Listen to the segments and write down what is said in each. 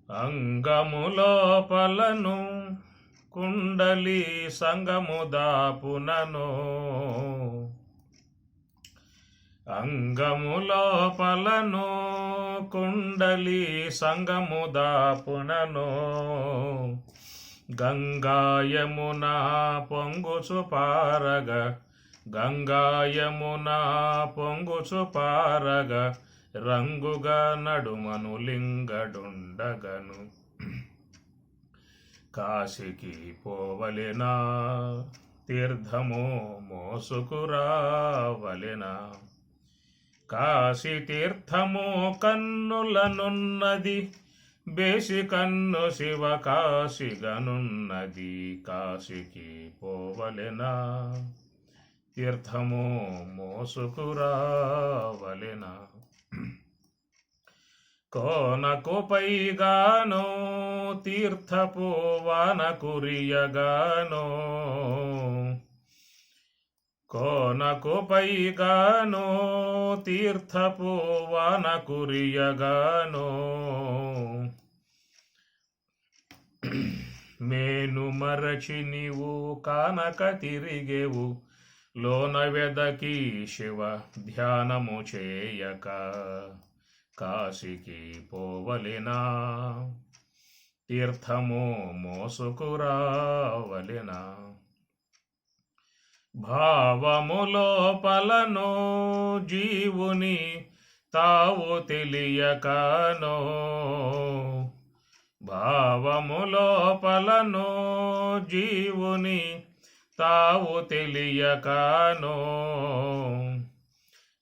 అంగములోపలను కుండలి సంగము దాపునను అంగములోపలను కుండలి సంగము దాపునను గంగాయమునా పొంగుచు పారగ గంగాయమునా పొంగుచు పారగ రంగుగా నడుమను లింగడుండగను కాశీకి పోవలెనా తీర్థము మోసుకురావలెనా కాశీ తీర్థము కన్నులనున్నది బేసి కన్ను శివ కాశిగనున్నది కాశీకి పోవలెనా తీర్థము మోసుకురావలెనా కోనకు పైగానో తీర్థపు వాన కురియగానో కోనకు పైగానో తీర్థపు వాన కురియగానో మేను మరచి నీవు కానక తిరిగేవు లోన వెదకి శివ ధ్యానము చేయక కాశీకి పోవలెనా తీర్థము మోసుకురావలెనా భావములోపలను జీవుని తావు తెలియకనో భావములోపలను జీవుని తావు తెలియకనో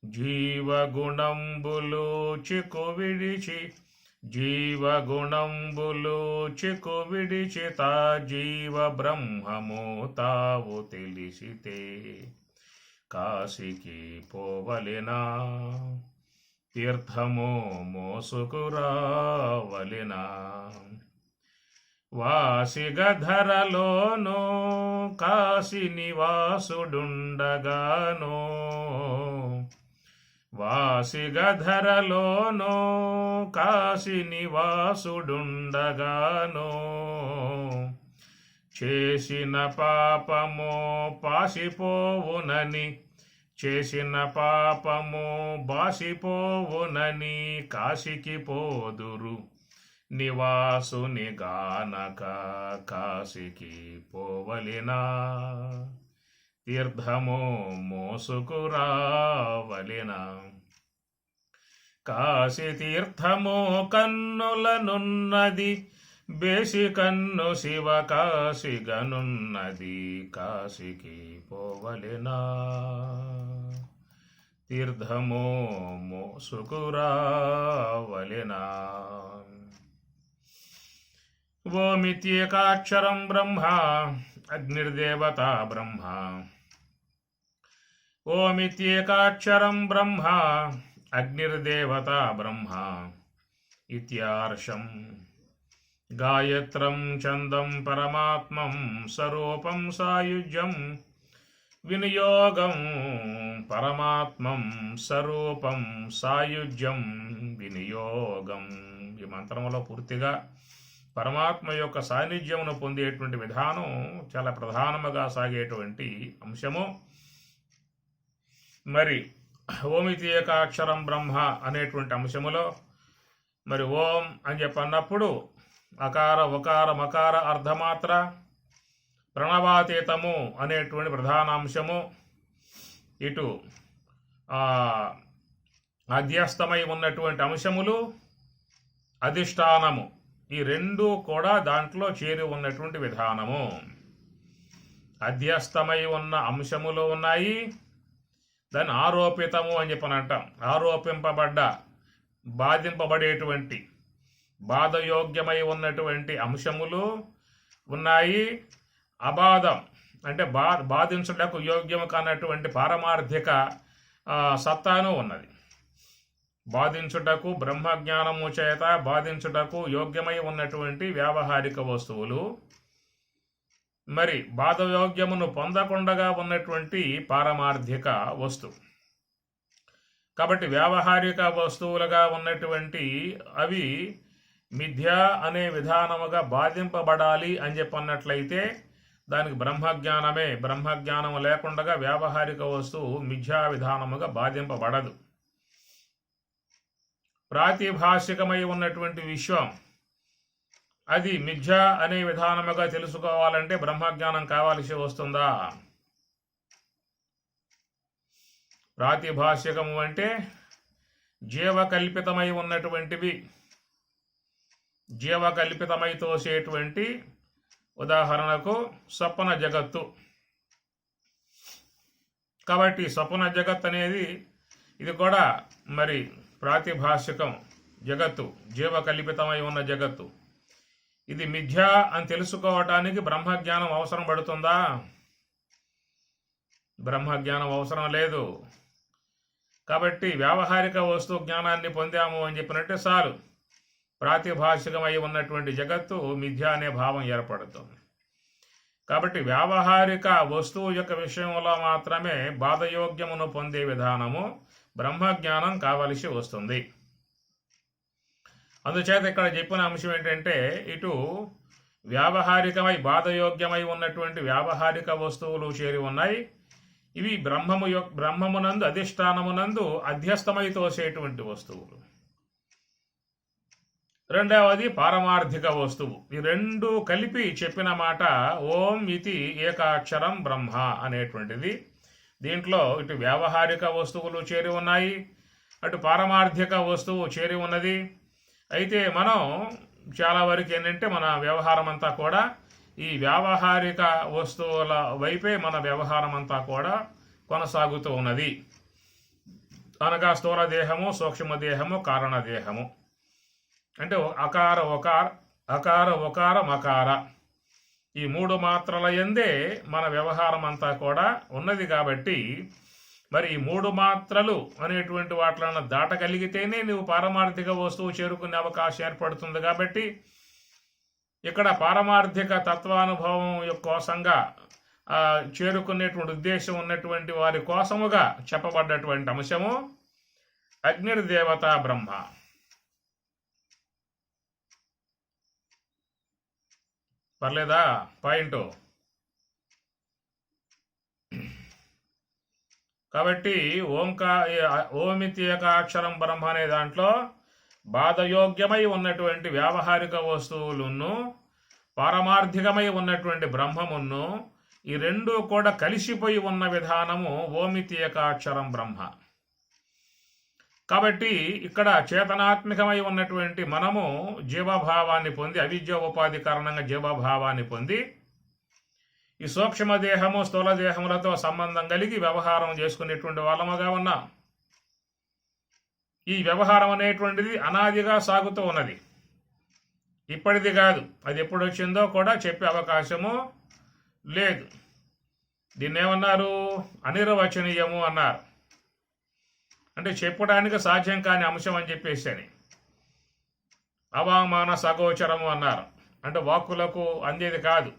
జీవగుణంబులు చికు విడిచి జీవగుణంబులు చికు విడిచి తా జీవ బ్రహ్మము తావు తెలిసితే కాశీకి పోవలెనా తీర్థము మోసుకురావలెనా వాసిగధరలోనో కాశీ నివాసుడుండగానో వాసిగధరలోనో కాశీ నివాసుడుండగానో చేసిన పాపము పాసిపోవునని చేసిన పాపము బాసిపోవునని కాశీకి పోదురు నివాసుని గానక కాశీకి పోవలెనా తీర్థము మోసుకురావలెనా కాశీ తీర్థము కన్నులనున్నది బేసి కన్ను శివ కాశిగనున్నది కాశీకి పోవలెనా తీర్థము మోసుకురావలెనా ఓమిత్యేకాక్షరం బ్రహ్మ అగ్నిర్దేవతా బ్రహ్మ ఓమిత్యేకాక్షరం బ్రహ్మ అగ్నిర్దేవతా బ్రహ్మ ఇత్యార్షం గాయత్రం ఛందం పరమాత్మం స్వరూపం సాయుజ్యం వినియోగం పరమాత్మం స్వరూపం సాయుజ్యం వినియోగం. ఈ మంత్రములో పూర్తిగా పరమాత్మ యొక్క సాన్నిధ్యమును పొందేటువంటి విధానం చాలా ప్రధానముగా సాగేటువంటి అంశము. మరి ఓమితి ఏకాక్షరం బ్రహ్మ అనేటువంటి అంశములో మరి ఓం అని చెప్పన్నప్పుడు అకార ఉకార మకార అర్ధమాత్ర ప్రణవాతీతము అనేటువంటి ప్రధాన అంశము, ఇటు అధ్యస్థమై ఉన్నటువంటి అంశములు అధిష్టానము, ఈ రెండు కూడా దాంట్లో చేరి ఉన్నటువంటి విధానము. అధ్యస్థమై ఉన్న అంశములు ఉన్నాయి, దాన్ని ఆరోపితము అని చెప్పని అంటాం. ఆరోపింపబడ్డ బాధింపబడేటువంటి బాధయోగ్యమై ఉన్నటువంటి అంశములు ఉన్నాయి. అబాధం అంటే బాధించుటకు యోగ్యము కానటువంటి పారమార్థిక సత్తాను ఉన్నది. బాధించుటకు బ్రహ్మజ్ఞానము చేత బాధించుటకు యోగ్యమై ఉన్నటువంటి వ్యావహారిక వస్తువులు, మరి బాధయోగ్యమును పొందకుండగా ఉన్నటువంటి పారమార్థిక వస్తువు. కాబట్టి వ్యావహారిక వస్తువులుగా ఉన్నటువంటి అవి మిథ్య అనే విధానముగా బాధింపబడాలి అని చెప్పన్నట్లయితే దానికి బ్రహ్మజ్ఞానము లేకుండా వ్యావహారిక వస్తువు మిథ్యా విధానముగా బాధింపబడదు. ప్రాతిభాషికమై ఉన్నటువంటి విశ్వం అది మిథ్య అనే విధానముగా తెలుసుకోవాలంటే బ్రహ్మజ్ఞానం కావాల్సి వస్తుందా? ప్రాతిభాషికము అంటే జీవకల్పితమై ఉన్నటువంటివి, జీవకల్పితమై తోసేటువంటి, ఉదాహరణకు స్వప్న జగత్తు. కాబట్టి స్వప్న జగత్ అనేది ఇది కూడా మరి ప్రాతిభాషికం జగత్తు, జీవకల్పితమై ఉన్న జగత్తు. ఇది మిథ్య అని తెలుసుకోవటానికి బ్రహ్మజ్ఞానం అవసరం పడుతుందా? బ్రహ్మజ్ఞానం అవసరం లేదు. కాబట్టి వ్యావహారిక వస్తు జ్ఞానాన్ని పొందాము అని చెప్పినట్టే చాలు, ప్రాతిభాషికమై ఉన్నటువంటి జగత్తు మిథ్య అనే భావం ఏర్పడుతుంది. కాబట్టి వ్యావహారిక వస్తువు యొక్క విషయంలో మాత్రమే బాధయోగ్యమును పొందే విధానము బ్రహ్మజ్ఞానం కావలసి వస్తుంది. అందుచేత ఇక్కడ చెప్పిన అంశం ఏంటంటే, ఇటు వ్యావహారికమై బాధయోగ్యమై ఉన్నటువంటి వ్యావహారిక వస్తువులు చేరి ఉన్నాయి. ఇవి బ్రహ్మమునందు అధిష్టానమునందు అధ్యస్థమై తోసేటువంటి వస్తువులు. రెండవది పారమార్థిక వస్తువు. ఈ రెండు కలిపి చెప్పిన మాట ఓం ఇతి ఏకాక్షరం బ్రహ్మ అనేటువంటిది. దీంట్లో ఇటు వ్యావహారిక వస్తువులు చేరి ఉన్నాయి, అటు పారమార్థిక వస్తువు చేరి ఉన్నది. అయితే మనం చాలా వరకు ఏంటంటే మన వ్యవహారం అంతా కూడా ఈ వ్యావహారిక వస్తువుల వైపే మన వ్యవహారం అంతా కూడా కొనసాగుతూ ఉన్నది. అనగా స్థూల దేహము, సూక్ష్మ దేహము, కారణ దేహము. అంటే అకార ఒకార మకార ఈ మూడు మాత్రల యందే మన వ్యవహారం అంతా కూడా ఉన్నది. కాబట్టి మరి ఈ మూడు మాత్రలు అనేటువంటి వాటిలను దాటగలిగితేనే నువ్వు పారమార్థిక వస్తువు చేరుకునే అవకాశం ఏర్పడుతుంది. కాబట్టి ఇక్కడ పారమార్థిక తత్వానుభవం కోసంగా చేరుకునేటువంటి ఉద్దేశం ఉన్నటువంటి వారి కోసముగా చెప్పబడ్డటువంటి అంశము అగ్నిర్దేవత బ్రహ్మ. పర్లేదా పాయింట్? కాబట్టి ఓమితి ఏకాక్షరం బ్రహ్మ అనే దాంట్లో బాధయోగ్యమై ఉన్నటువంటి వ్యావహారిక వస్తువులను, పారమార్థికమై ఉన్నటువంటి బ్రహ్మమును, ఈ రెండు కూడా కలిసిపోయి ఉన్న విధానము ఓమితి ఏకాక్షరం బ్రహ్మ. కాబట్టి ఇక్కడ చేతనాత్మకమై ఉన్నటువంటి మనము జీవభావాన్ని పొంది, అవిద్య ఉపాధి కారణంగా జీవభావాన్ని పొంది ఈ సూక్ష్మదేహము స్థూల దేహములతో సంబంధం కలిగి వ్యవహారం చేసుకునేటువంటి వాళ్ళముగా ఉన్నాం. ఈ వ్యవహారం అనేటువంటిది అనాదిగా సాగుతూ ఉన్నది, ఇప్పటిది కాదు. అది ఎప్పుడు వచ్చిందో కూడా చెప్పే అవకాశము లేదు. దీన్ని ఏమన్నారు? అనిర్వచనీయము అన్నారు. అంటే చెప్పడానికి సాధ్యం కాని అంశం అని చెప్పేసి అని. అవామాన సగోచరము అన్నారు. అంటే వాక్కులకు అందేది కాదు.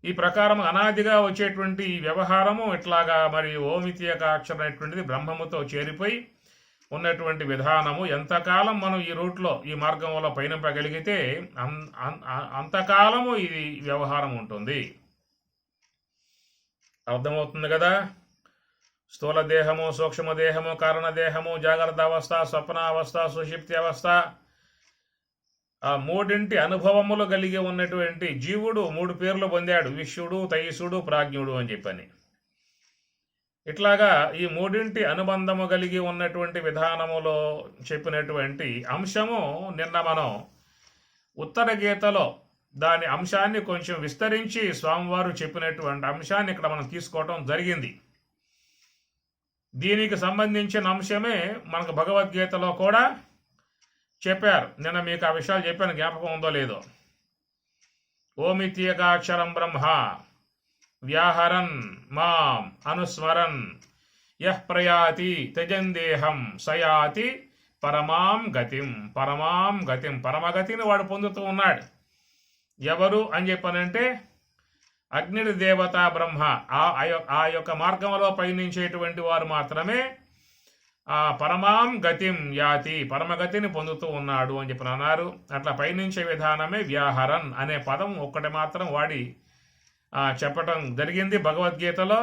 ఈ ప్రకారం అనాదిగా వచ్చేటువంటి ఈ వ్యవహారము ఇట్లాగా మరి ఓమితి ఏకాక్షరం అనేటువంటిది బ్రహ్మముతో చేరిపోయి ఉన్నటువంటి విధానము ఎంతకాలం మనం ఈ రూట్లో ఈ మార్గంలో పయనింపగలిగితే అంతకాలము ఇది వ్యవహారం ఉంటుంది. అర్థమవుతుంది కదా? స్థూల దేహము, సూక్ష్మ దేహము, కారణదేహము, జాగ్రత్త అవస్థ, స్వప్నావస్థ, సుషిప్తి అవస్థ, ఆ మూడింటి అనుభవములు కలిగి ఉన్నటువంటి జీవుడు మూడు పేర్లు పొందాడు: విశ్వడు, తైసుడు, ప్రాజ్ఞుడు అని చెప్పని. ఇట్లాగా ఈ మూడింటి అనుబంధము కలిగి ఉన్నటువంటి విధానములో చెప్పినటువంటి అంశము నిన్న మనం ఉత్తర గీతలో దాని అంశాన్ని కొంచెం విస్తరించి స్వామివారు చెప్పినటువంటి అంశాన్ని ఇక్కడ మనం తీసుకోవటం జరిగింది. దీనికి సంబంధించిన అంశమే మనకు భగవద్గీతలో కూడా చెప్పారు. నిన్న మీకు ఆ విషయాలు చెప్పాను, జ్ఞాపకం ఉందో లేదో. ఓమితి ఏకాక్షరం బ్రహ్మ వ్యాహరన్ మాం అనుస్మరన్ యః ప్రయాతి త్యజందేహం సయాతి పరమాం గతిం. పరమాం గతిం, పరమగతిని వాడు పొందుతూ ఉన్నాడు. ఎవరు అని చెప్పనంటే అగ్నిర్దేవత బ్రహ్మ. ఆ యొక్క మార్గంలో పయనించేటువంటి వారు మాత్రమే ఆ పరమాం గతిం యాతి, పరమగతిని పొందుతూ ఉన్నాడు అని చెప్పి అన్నారు. అట్లా పయనించే విధానమే వ్యాహరన్ అనే పదం ఒక్కటి మాత్రం వాడి చెప్పటం జరిగింది భగవద్గీతలో.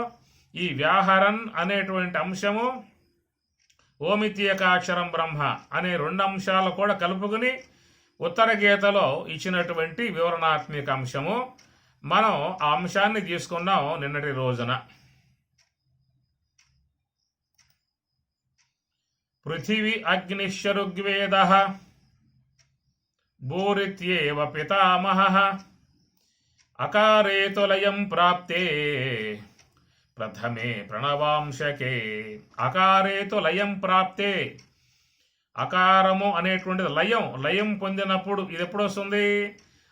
ఈ వ్యాహరన్ అనేటువంటి అంశము ఓమిత్యేకాక్షరం బ్రహ్మ అనే 2 అంశాలు కూడా కలుపుకుని ఉత్తర గీతలో ఇచ్చినటువంటి వివరణాత్మక అంశము. మనం ఆ అంశాన్ని తీసుకున్నాం నిన్నటి రోజున. పృథివీ అగ్నిశ్చ ఋగ్వేదః భూరిత్యేవ పితామహః అకారేతు లయం ప్రాప్తే ప్రథమే ప్రణవాంశకే. అకారేతు లయం ప్రాప్తే, అకారము అనేటువంటిది లయం పొందినప్పుడు ఇది ఎప్పుడు వస్తుంది?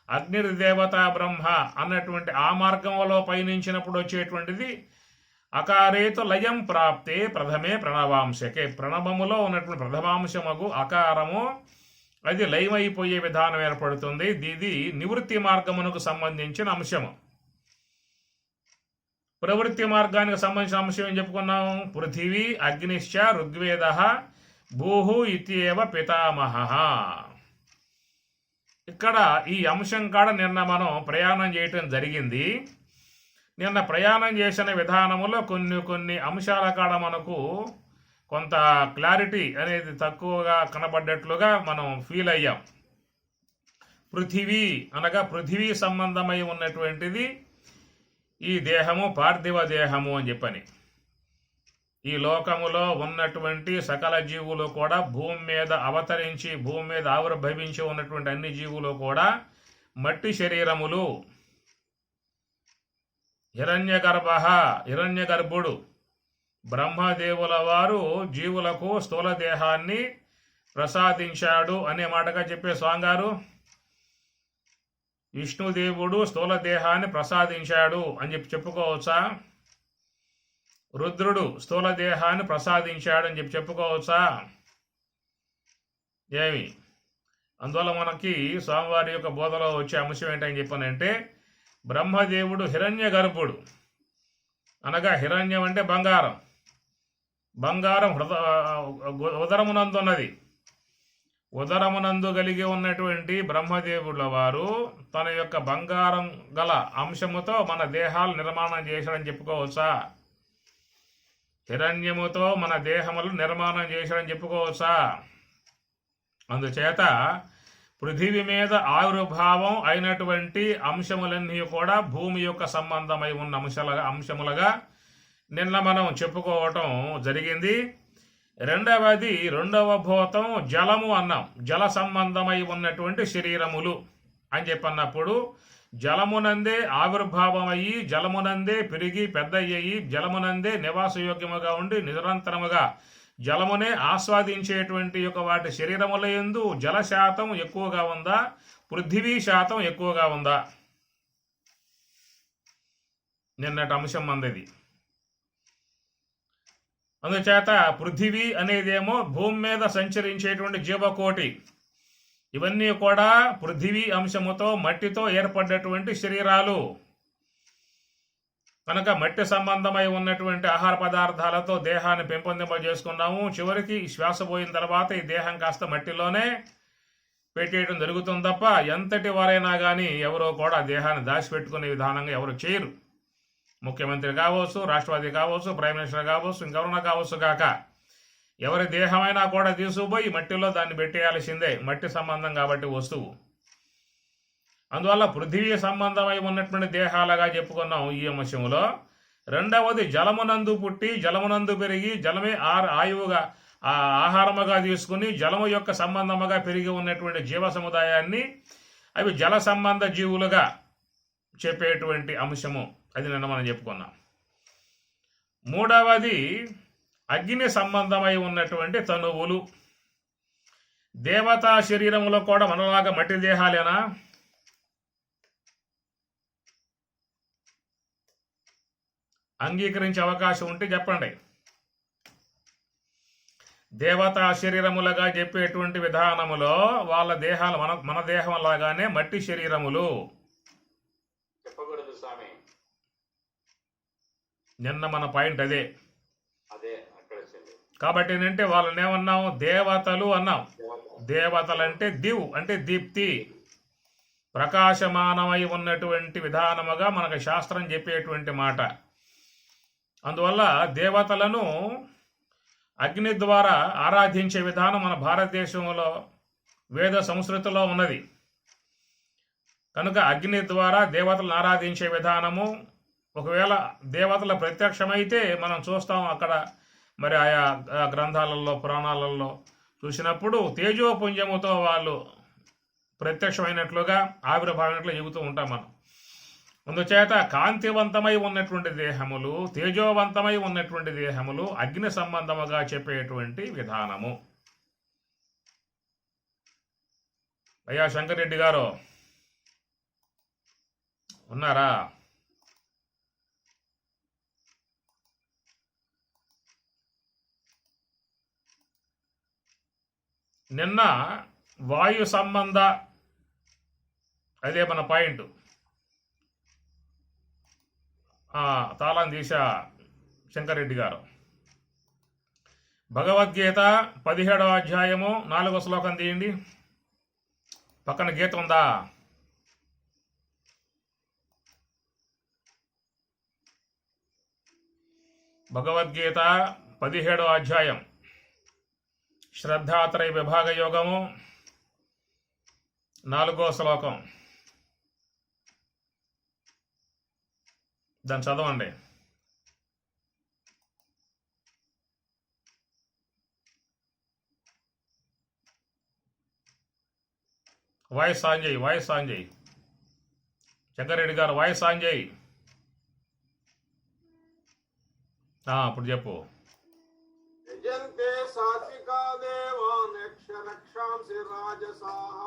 అగ్నిర్దేవత బ్రహ్మ అన్నటువంటి ఆ మార్గంలో పయనించినప్పుడు వచ్చేటువంటిది అకారేతు లయం ప్రాప్తే ప్రథమే ప్రణవాంశకే. ప్రణవములో ఉన్నటువంటి ప్రథమాంశమగు అకారము అది లయమైపోయే విధానం ఏర్పడుతుంది. ఇది నివృత్తి మార్గమునకు సంబంధించిన అంశము. ప్రవృత్తి మార్గానికి సంబంధించిన అంశం ఏం చెప్పుకున్నాం? పృథివీ అగ్నిశ్చ ఋగ్వేదః భూహు ఇత్యేవ పితామహః. ఇక్కడ ఈ అంశం కాడ నిన్న మనం ప్రయాణం చేయటం జరిగింది. నిన్న ప్రయాణం చేసిన విధానములో కొన్ని అంశాల కాడ మనకు కొంత క్లారిటీ అనేది తక్కువగా కనబడ్డట్లుగా మనం ఫీల్ అయ్యాం. పృథివీ అనగా పృథివీ సంబంధమై ఉన్నటువంటిది ఈ దేహము, పార్థివ దేహము అని చెప్పని. ఈ లోకములో ఉన్నటువంటి సకల జీవులు కూడా భూమి మీద అవతరించి భూమి మీద ఆవిర్భవించి ఉన్నటువంటి అన్ని జీవులు కూడా మట్టి శరీరములు. హిరణ్యగర్భుడు బ్రహ్మదేవుల వారు జీవులకు స్థూల దేహాన్ని ప్రసాదించాడు అనే మాటగా చెప్పే స్వాంగారు. విష్ణుదేవుడు స్థూల దేహాన్ని ప్రసాదించాడు అని చెప్పుకోవచ్చా? రుద్రుడు స్థూల దేహాన్ని ప్రసాదించాడు అని చెప్పుకోవచ్చా? ఏమి? అందువల్ల మనకి స్వామివారి యొక్క బోధలో వచ్చే అంశం ఏంటని చెప్పానంటే, బ్రహ్మదేవుడు హిరణ్యగర్భుడు అనగా హిరణ్యం అంటే బంగారం. బంగారం ఉదరమునందున్నది. ఉదరమునందు కలిగి ఉన్నటువంటి బ్రహ్మదేవుల వారు తన యొక్క బంగారం గల అంశముతో మన దేహాలు నిర్మాణం చేశాడని చెప్పుకోవచ్చా? హిరణ్యముతో మన దేహములు నిర్మాణం చేశాడని చెప్పుకోవచ్చా? అందుచేత పృథివీ మీద ఆవిర్భావం అయినటువంటి అంశములన్నీ కూడా భూమి యొక్క సంబంధమై ఉన్న అంశములుగా నిన్న మనం చెప్పుకోవటం జరిగింది. రెండవ భూతం జలము అన్నాం. జల సంబంధమై ఉన్నటువంటి శరీరములు అని చెప్పన్నప్పుడు జలమునందే ఆవిర్భావమయ్యి, జలమునందే పెరిగి పెద్దయ్యి, జలమునందే నివాసయోగ్యముగా ఉండి నిరంతరముగా జలమునే ఆస్వాదించేటువంటి యొక్క వాటి శరీరముల యందు జల శాతం ఎక్కువగా ఉందా, పృథివీ శాతం ఎక్కువగా ఉందా? నిన్నటి అంశం మందది. అందుచేత పృథివీ అనేదేమో భూమి మీద సంచరించేటువంటి జీవకోటి. ఇవన్నీ కూడా పృథివీ అంశముతో మట్టితో ఏర్పడ్డటువంటి శరీరాలు. కనుక మట్టి సంబంధమై ఉన్నటువంటి ఆహార పదార్థాలతో దేహాన్ని పెంపొందింపజేసుకున్నాము. చివరికి శ్వాస పోయిన తర్వాత ఈ దేహం కాస్త మట్టిలోనే పెట్టేయడం జరుగుతుంది తప్ప ఎంతటి వారైనా కానీ ఎవరో కూడా దేహాన్ని దాచిపెట్టుకునే విధానంగా ఎవరు చేయరు. ముఖ్యమంత్రి కావచ్చు, రాష్ట్రపతి కావచ్చు, ప్రైమ్ మినిస్టర్ కావచ్చు, ఇంకెవరైనా కావచ్చు కాక ఎవరి దేహమైనా కూడా తీసుకుపోయి మట్టిలో దాన్ని పెట్టేయాల్సిందే. మట్టి సంబంధం కాబట్టి వస్తువు. అందువల్ల పృథివీ సంబంధమై ఉన్నటువంటి దేహాలుగా చెప్పుకున్నాం ఈ అంశంలో. రెండవది జలమునందు పుట్టి జలమునందు పెరిగి జలమే ఆయువుగా ఆహారముగా తీసుకుని జలము యొక్క సంబంధముగా పెరిగి ఉన్నటువంటి జీవ సముదాయాన్ని అవి జల సంబంధ జీవులుగా చెప్పేటువంటి అంశము. అది నిన్న మనం చెప్పుకున్నాం. మూడవది అగ్ని సంబంధమై ఉన్నటువంటి తనువులు. దేవతా శరీరములో కూడా మనలాగా మట్టి దేహాలేనా? అంగీకరించే అవకాశం ఉంటే చెప్పండి. దేవతా శరీరములుగా చెప్పేటువంటి విధానములో వాళ్ళ దేహాలు మన దేహం లాగానే మట్టి శరీరములు. చెప్పకూడదు స్వామి. నిన్న మన పాయింట్ అదే. అదే అక్కడ వచ్చింది. కాబట్టి ఏంటంటే వాళ్ళని ఏమన్నాం? దేవతలు అన్నాం. దేవతలంటే దివ్ అంటే దీప్తి, ప్రకాశమానమై ఉన్నటువంటి విధానముగా మనకు శాస్త్రం చెప్పేటువంటి మాట. అందువల్ల దేవతలను అగ్ని ద్వారా ఆరాధించే విధానం మన భారతదేశంలో వేద సంస్కృతిలో ఉన్నది. కనుక అగ్ని ద్వారా దేవతలను ఆరాధించే విధానము, ఒకవేళ దేవతల ప్రత్యక్షమైతే మనం చూస్తాం అక్కడ మరి ఆయా గ్రంథాలలో పురాణాలలో చూసినప్పుడు తేజోపుంజముతో వాళ్ళు ప్రత్యక్షమైనట్లుగా ఆవిర్భావినట్లు చెబుతూ ఉంటాం మనం. అందుచేత కాంతివంతమై ఉన్నటువంటి దేహములు, తేజోవంతమై ఉన్నటువంటి దేహములు అగ్ని సంబంధముగా చెప్పేటువంటి విధానము. అయ్యా శంకరెడ్డి గారు ఉన్నారా? నిన్న వాయు సంబంధ, అదే మన పాయింట్, తాళం తీసా శంకరెడ్డి గారు. భగవద్గీత 17వ అధ్యాయము 4వ శ్లోకం తీయండి. పక్కన గీత ఉందా? భగవద్గీత 17వ అధ్యాయం శ్రద్ధాత్రయ విభాగ యోగము 4వ శ్లోకం. దాన్ని చదవండి. వాయిస్ ఆన్ చేయి, వాయిస్ ఆన్ చేయి. శంకరెడ్డి గారు వాయిస్ ఆన్ చేయి. ఇప్పుడు చెప్పు. యజంతే సాత్వికా దేవాన్ యక్షరక్షాంసి రాజసాః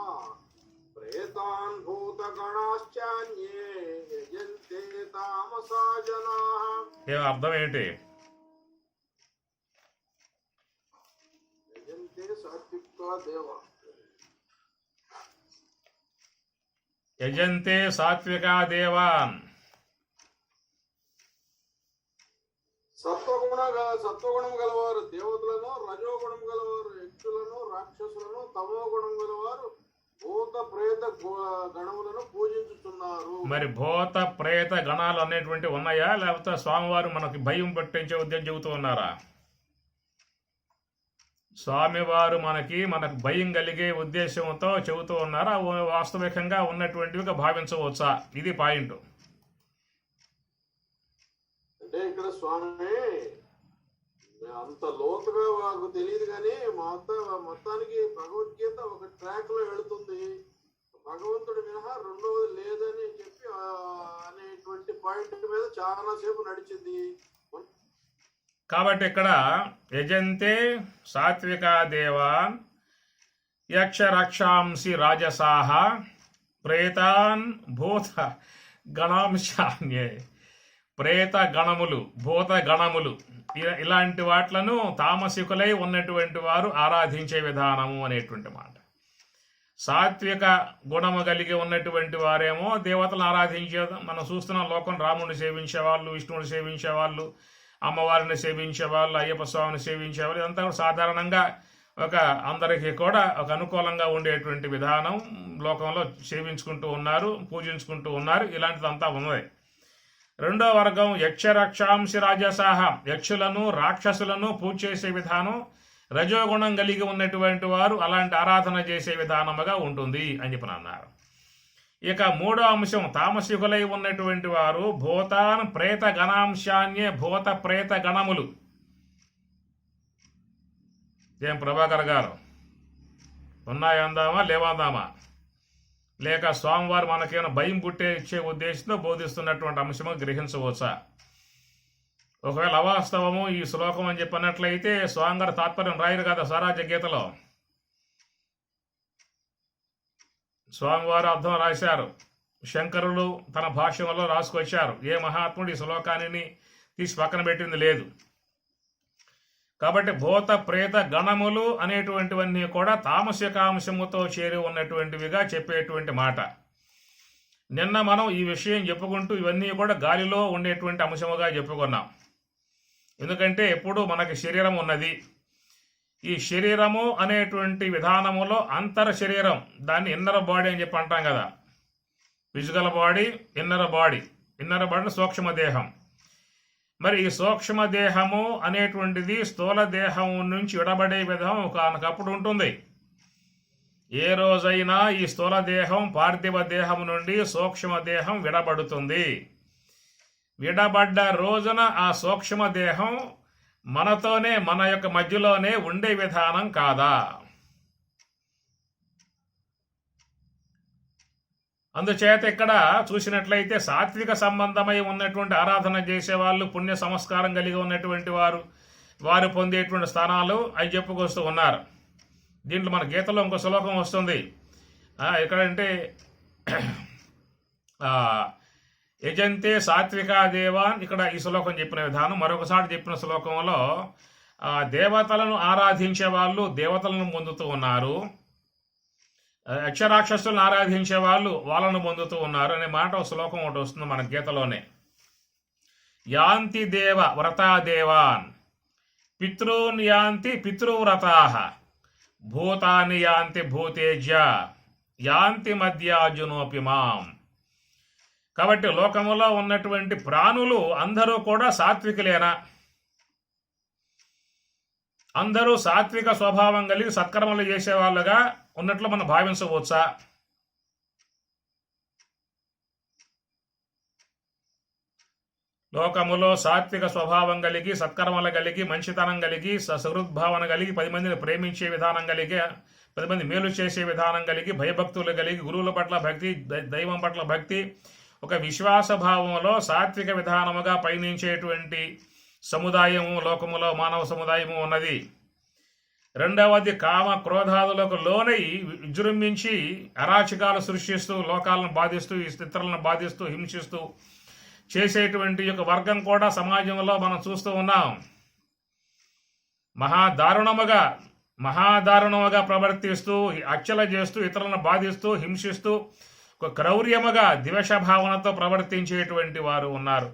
ప్రేతాన్ భూతగణాశ్చాన్యే యజంతే తామసా జనాః. అర్థం ఏంటి? యజంతే సాత్వికా దేవా, యజంతే సాత్వికా దేవాన్. సత్వగుణం గలవారు దేవతలను, రజోగుణం గలవారు యక్షులను, రాక్షసులను, తమో గుణం గలవారు భూత ప్రేత గణములను పూజించుతున్నారు. మరి భూత ప్రేత గణాలు అనేటువంటి ఉన్నాయా, లేకపోతే స్వామివారు మనకి భయం పట్టించే ఉద్దేశం చెబుతూ ఉన్నారా? స్వామివారు మనకు భయం కలిగే ఉద్దేశంతో చెబుతూ ఉన్నారా, వాస్తవికంగా ఉన్నటువంటివిగా భావించవచ్చా? ఇది పాయింట్. అంటే ఇక్కడ స్వామి అంత లోతుగా మాకు తెలియదు కానీ మొత్తానికి భగవద్గీత ఒక ట్రాక్ లో వెళుతుంది, భగవంతుడి మినహా రెండవది లేదని చెప్పి అనేటువంటి పాయింట్ మీద చాలా సేపు నడిచింది. కాబట్టి ఇక్కడ యజంతే సాత్వికా దేవాన్ యక్షరక్షాంసి రాజసాః ప్రేతాన్ భూత గణాంశాన్యే. ప్రేత గణములు, భూత గణములు ఇలాంటి వాట్లను తామసికులై ఉన్నటువంటి వారు ఆరాధించే విధానము అనేటువంటి మాట. సాత్విక గుణము కలిగి ఉన్నటువంటి వారేమో దేవతలను ఆరాధించే, మనం చూస్తున్న లోకం రాముడిని సేవించేవాళ్ళు, విష్ణువుని సేవించేవాళ్ళు, అమ్మవారిని సేవించేవాళ్ళు, అయ్యప్ప స్వామిని సేవించేవాళ్ళు. ఇదంతా కూడా సాధారణంగా అందరికీ కూడా ఒక అనుకూలంగా ఉండేటువంటి విధానం లోకంలో సేవించుకుంటూ ఉన్నారు, పూజించుకుంటూ ఉన్నారు. ఇలాంటిదంతా ఉన్నది. రెండో వర్గం యక్షరక్షాంసి రాజసాః, యక్షులను రాక్షసులను పూజ చేసే విధానం రజోగుణం కలిగి ఉన్నటువంటి వారు అలాంటి ఆరాధన చేసే విధానముగా ఉంటుంది అని చెప్పి అన్నారు. ఇక మూడో అంశం తామసికులై ఉన్నటువంటి వారు భూతాన్ ప్రేత గణాంశాన్యే, భూత ప్రేత గణములు. ఏం ప్రభాకర్ గారు ఉన్నాయందామా లేవందామా, లేక స్వామివారు మనకేమైనా భయం పుట్టించే ఉద్దేశంతో బోధిస్తున్నటువంటి అంశము గ్రహించవచ్చా? ఒకవేళ అవాస్తవము ఈ శ్లోకం అని చెప్పినట్లయితే స్వామివారి తాత్పర్యం రాయరు కదా స్వరాజ్య గీతలో. స్వామివారు అర్థం రాశారు, శంకరులు తన భాష్యంలో రాసుకొచ్చారు. ఏ మహాత్ముడు ఈ శ్లోకాన్ని తీసి పక్కన పెట్టింది లేదు. కాబట్టి భూత ప్రేత గణములు అనేటువంటివన్నీ కూడా తామసికాంశముతో చేరి ఉన్నటువంటివిగా చెప్పేటువంటి మాట. నిన్న మనం ఈ విషయం చెప్పుకుంటూ ఇవన్నీ కూడా గాలిలో ఉండేటువంటి అంశముగా చెప్పుకున్నాం. ఎందుకంటే ఎప్పుడు మనకి శరీరం ఉన్నది, ఈ శరీరము అనేటువంటి విధానములో అంతర శరీరం, దాన్ని ఇన్నర్ బాడీ అని చెప్పి అంటాం కదా. ఫిజికల్ బాడీ, ఇన్నర్ బాడీ సూక్ష్మ దేహం. మరి ఈ సూక్ష్మ దేహము అనేటువంటిది స్థూల దేహం నుంచి విడబడే విధం ఒకనొకప్పుడు ఉంటుంది. ఏ రోజైనా ఈ స్థూల దేహం పార్థివ దేహం నుండి సూక్ష్మ దేహం విడబడుతుంది. విడబడ్డ రోజున ఆ సూక్ష్మ దేహం మనతోనే, మన యొక్క మధ్యలోనే ఉండే విధానం కాదా? అందుచేత ఇక్కడ చూసినట్లయితే సాత్విక సంబంధమై ఉన్నటువంటి ఆరాధన చేసేవాళ్ళు, పుణ్య సంస్కారం కలిగి ఉన్నటువంటి వారు పొందేటువంటి స్థానాలు అవి చెప్పుకొస్తూ ఉన్నారు. దీంట్లో మన గీతలో ఇంకో శ్లోకం వస్తుంది. ఎక్కడంటే యజంతే సాత్వికా దేవాన్, ఇక్కడ ఈ శ్లోకం చెప్పిన విధానం. మరొకసారి చెప్పిన శ్లోకంలో దేవతలను ఆరాధించే వాళ్ళు దేవతలను పొందుతూ ఉన్నారు, యక్షరాక్షసులను ఆరాధించే వాళ్ళు వాళ్ళను పొందుతూ ఉన్నారు అనే మాట ఒక శ్లోకం ఒకటి వస్తుంది మన గీతలోనే. యాంతి దేవ వ్రతా దేవాన్, పితॄన్ యాంతి పితృవ్రతాః, భూతాని యాంతి భూతేజ్య, యాంతి మధ్యార్జునోపి మాం. కాబట్టి లోకములో ఉన్నటువంటి ప్రాణులు అందరూ కూడా సాత్వికులేనా? అందరూ సాత్విక స్వభావం కలిగి సత్కర్మలు చేసేవాళ్ళుగా ఉన్నట్లు మనం భావించవచ్చా? లోకములో సాత్విక స్వభావం కలిగి సత్కర్మలు కలిగి మంచితనం కలిగి సహృద్భావన కలిగి 10 మందిని ప్రేమించే విధానం కలిగి 10 మంది మేలు చేసే విధానం కలిగి భయభక్తులు కలిగి గురువుల పట్ల భక్తి, దైవం పట్ల భక్తి, ఒక విశ్వాస భావంలో సాత్విక విధానముగా పయనించేటువంటి సముదాయము లోకములో మానవ సముదాయము ఉన్నది. రెండవది కామ క్రోధాదులకు లోనై విజృంభించి అరాచకాలు సృష్టిస్తూ లోకాలను బాధిస్తూ ఇతరులను బాధిస్తూ హింసిస్తూ చేసేటువంటి యొక్క వర్గం కూడా సమాజంలో మనం చూస్తూ ఉన్నాం. మహాదారుణముగా ప్రవర్తిస్తూ హత్యల చేస్తూ ఇతరులను బాధిస్తూ హింసిస్తూ ఒక క్రౌర్యముగా ద్వేష భావనతో ప్రవర్తించేటువంటి వారు ఉన్నారు.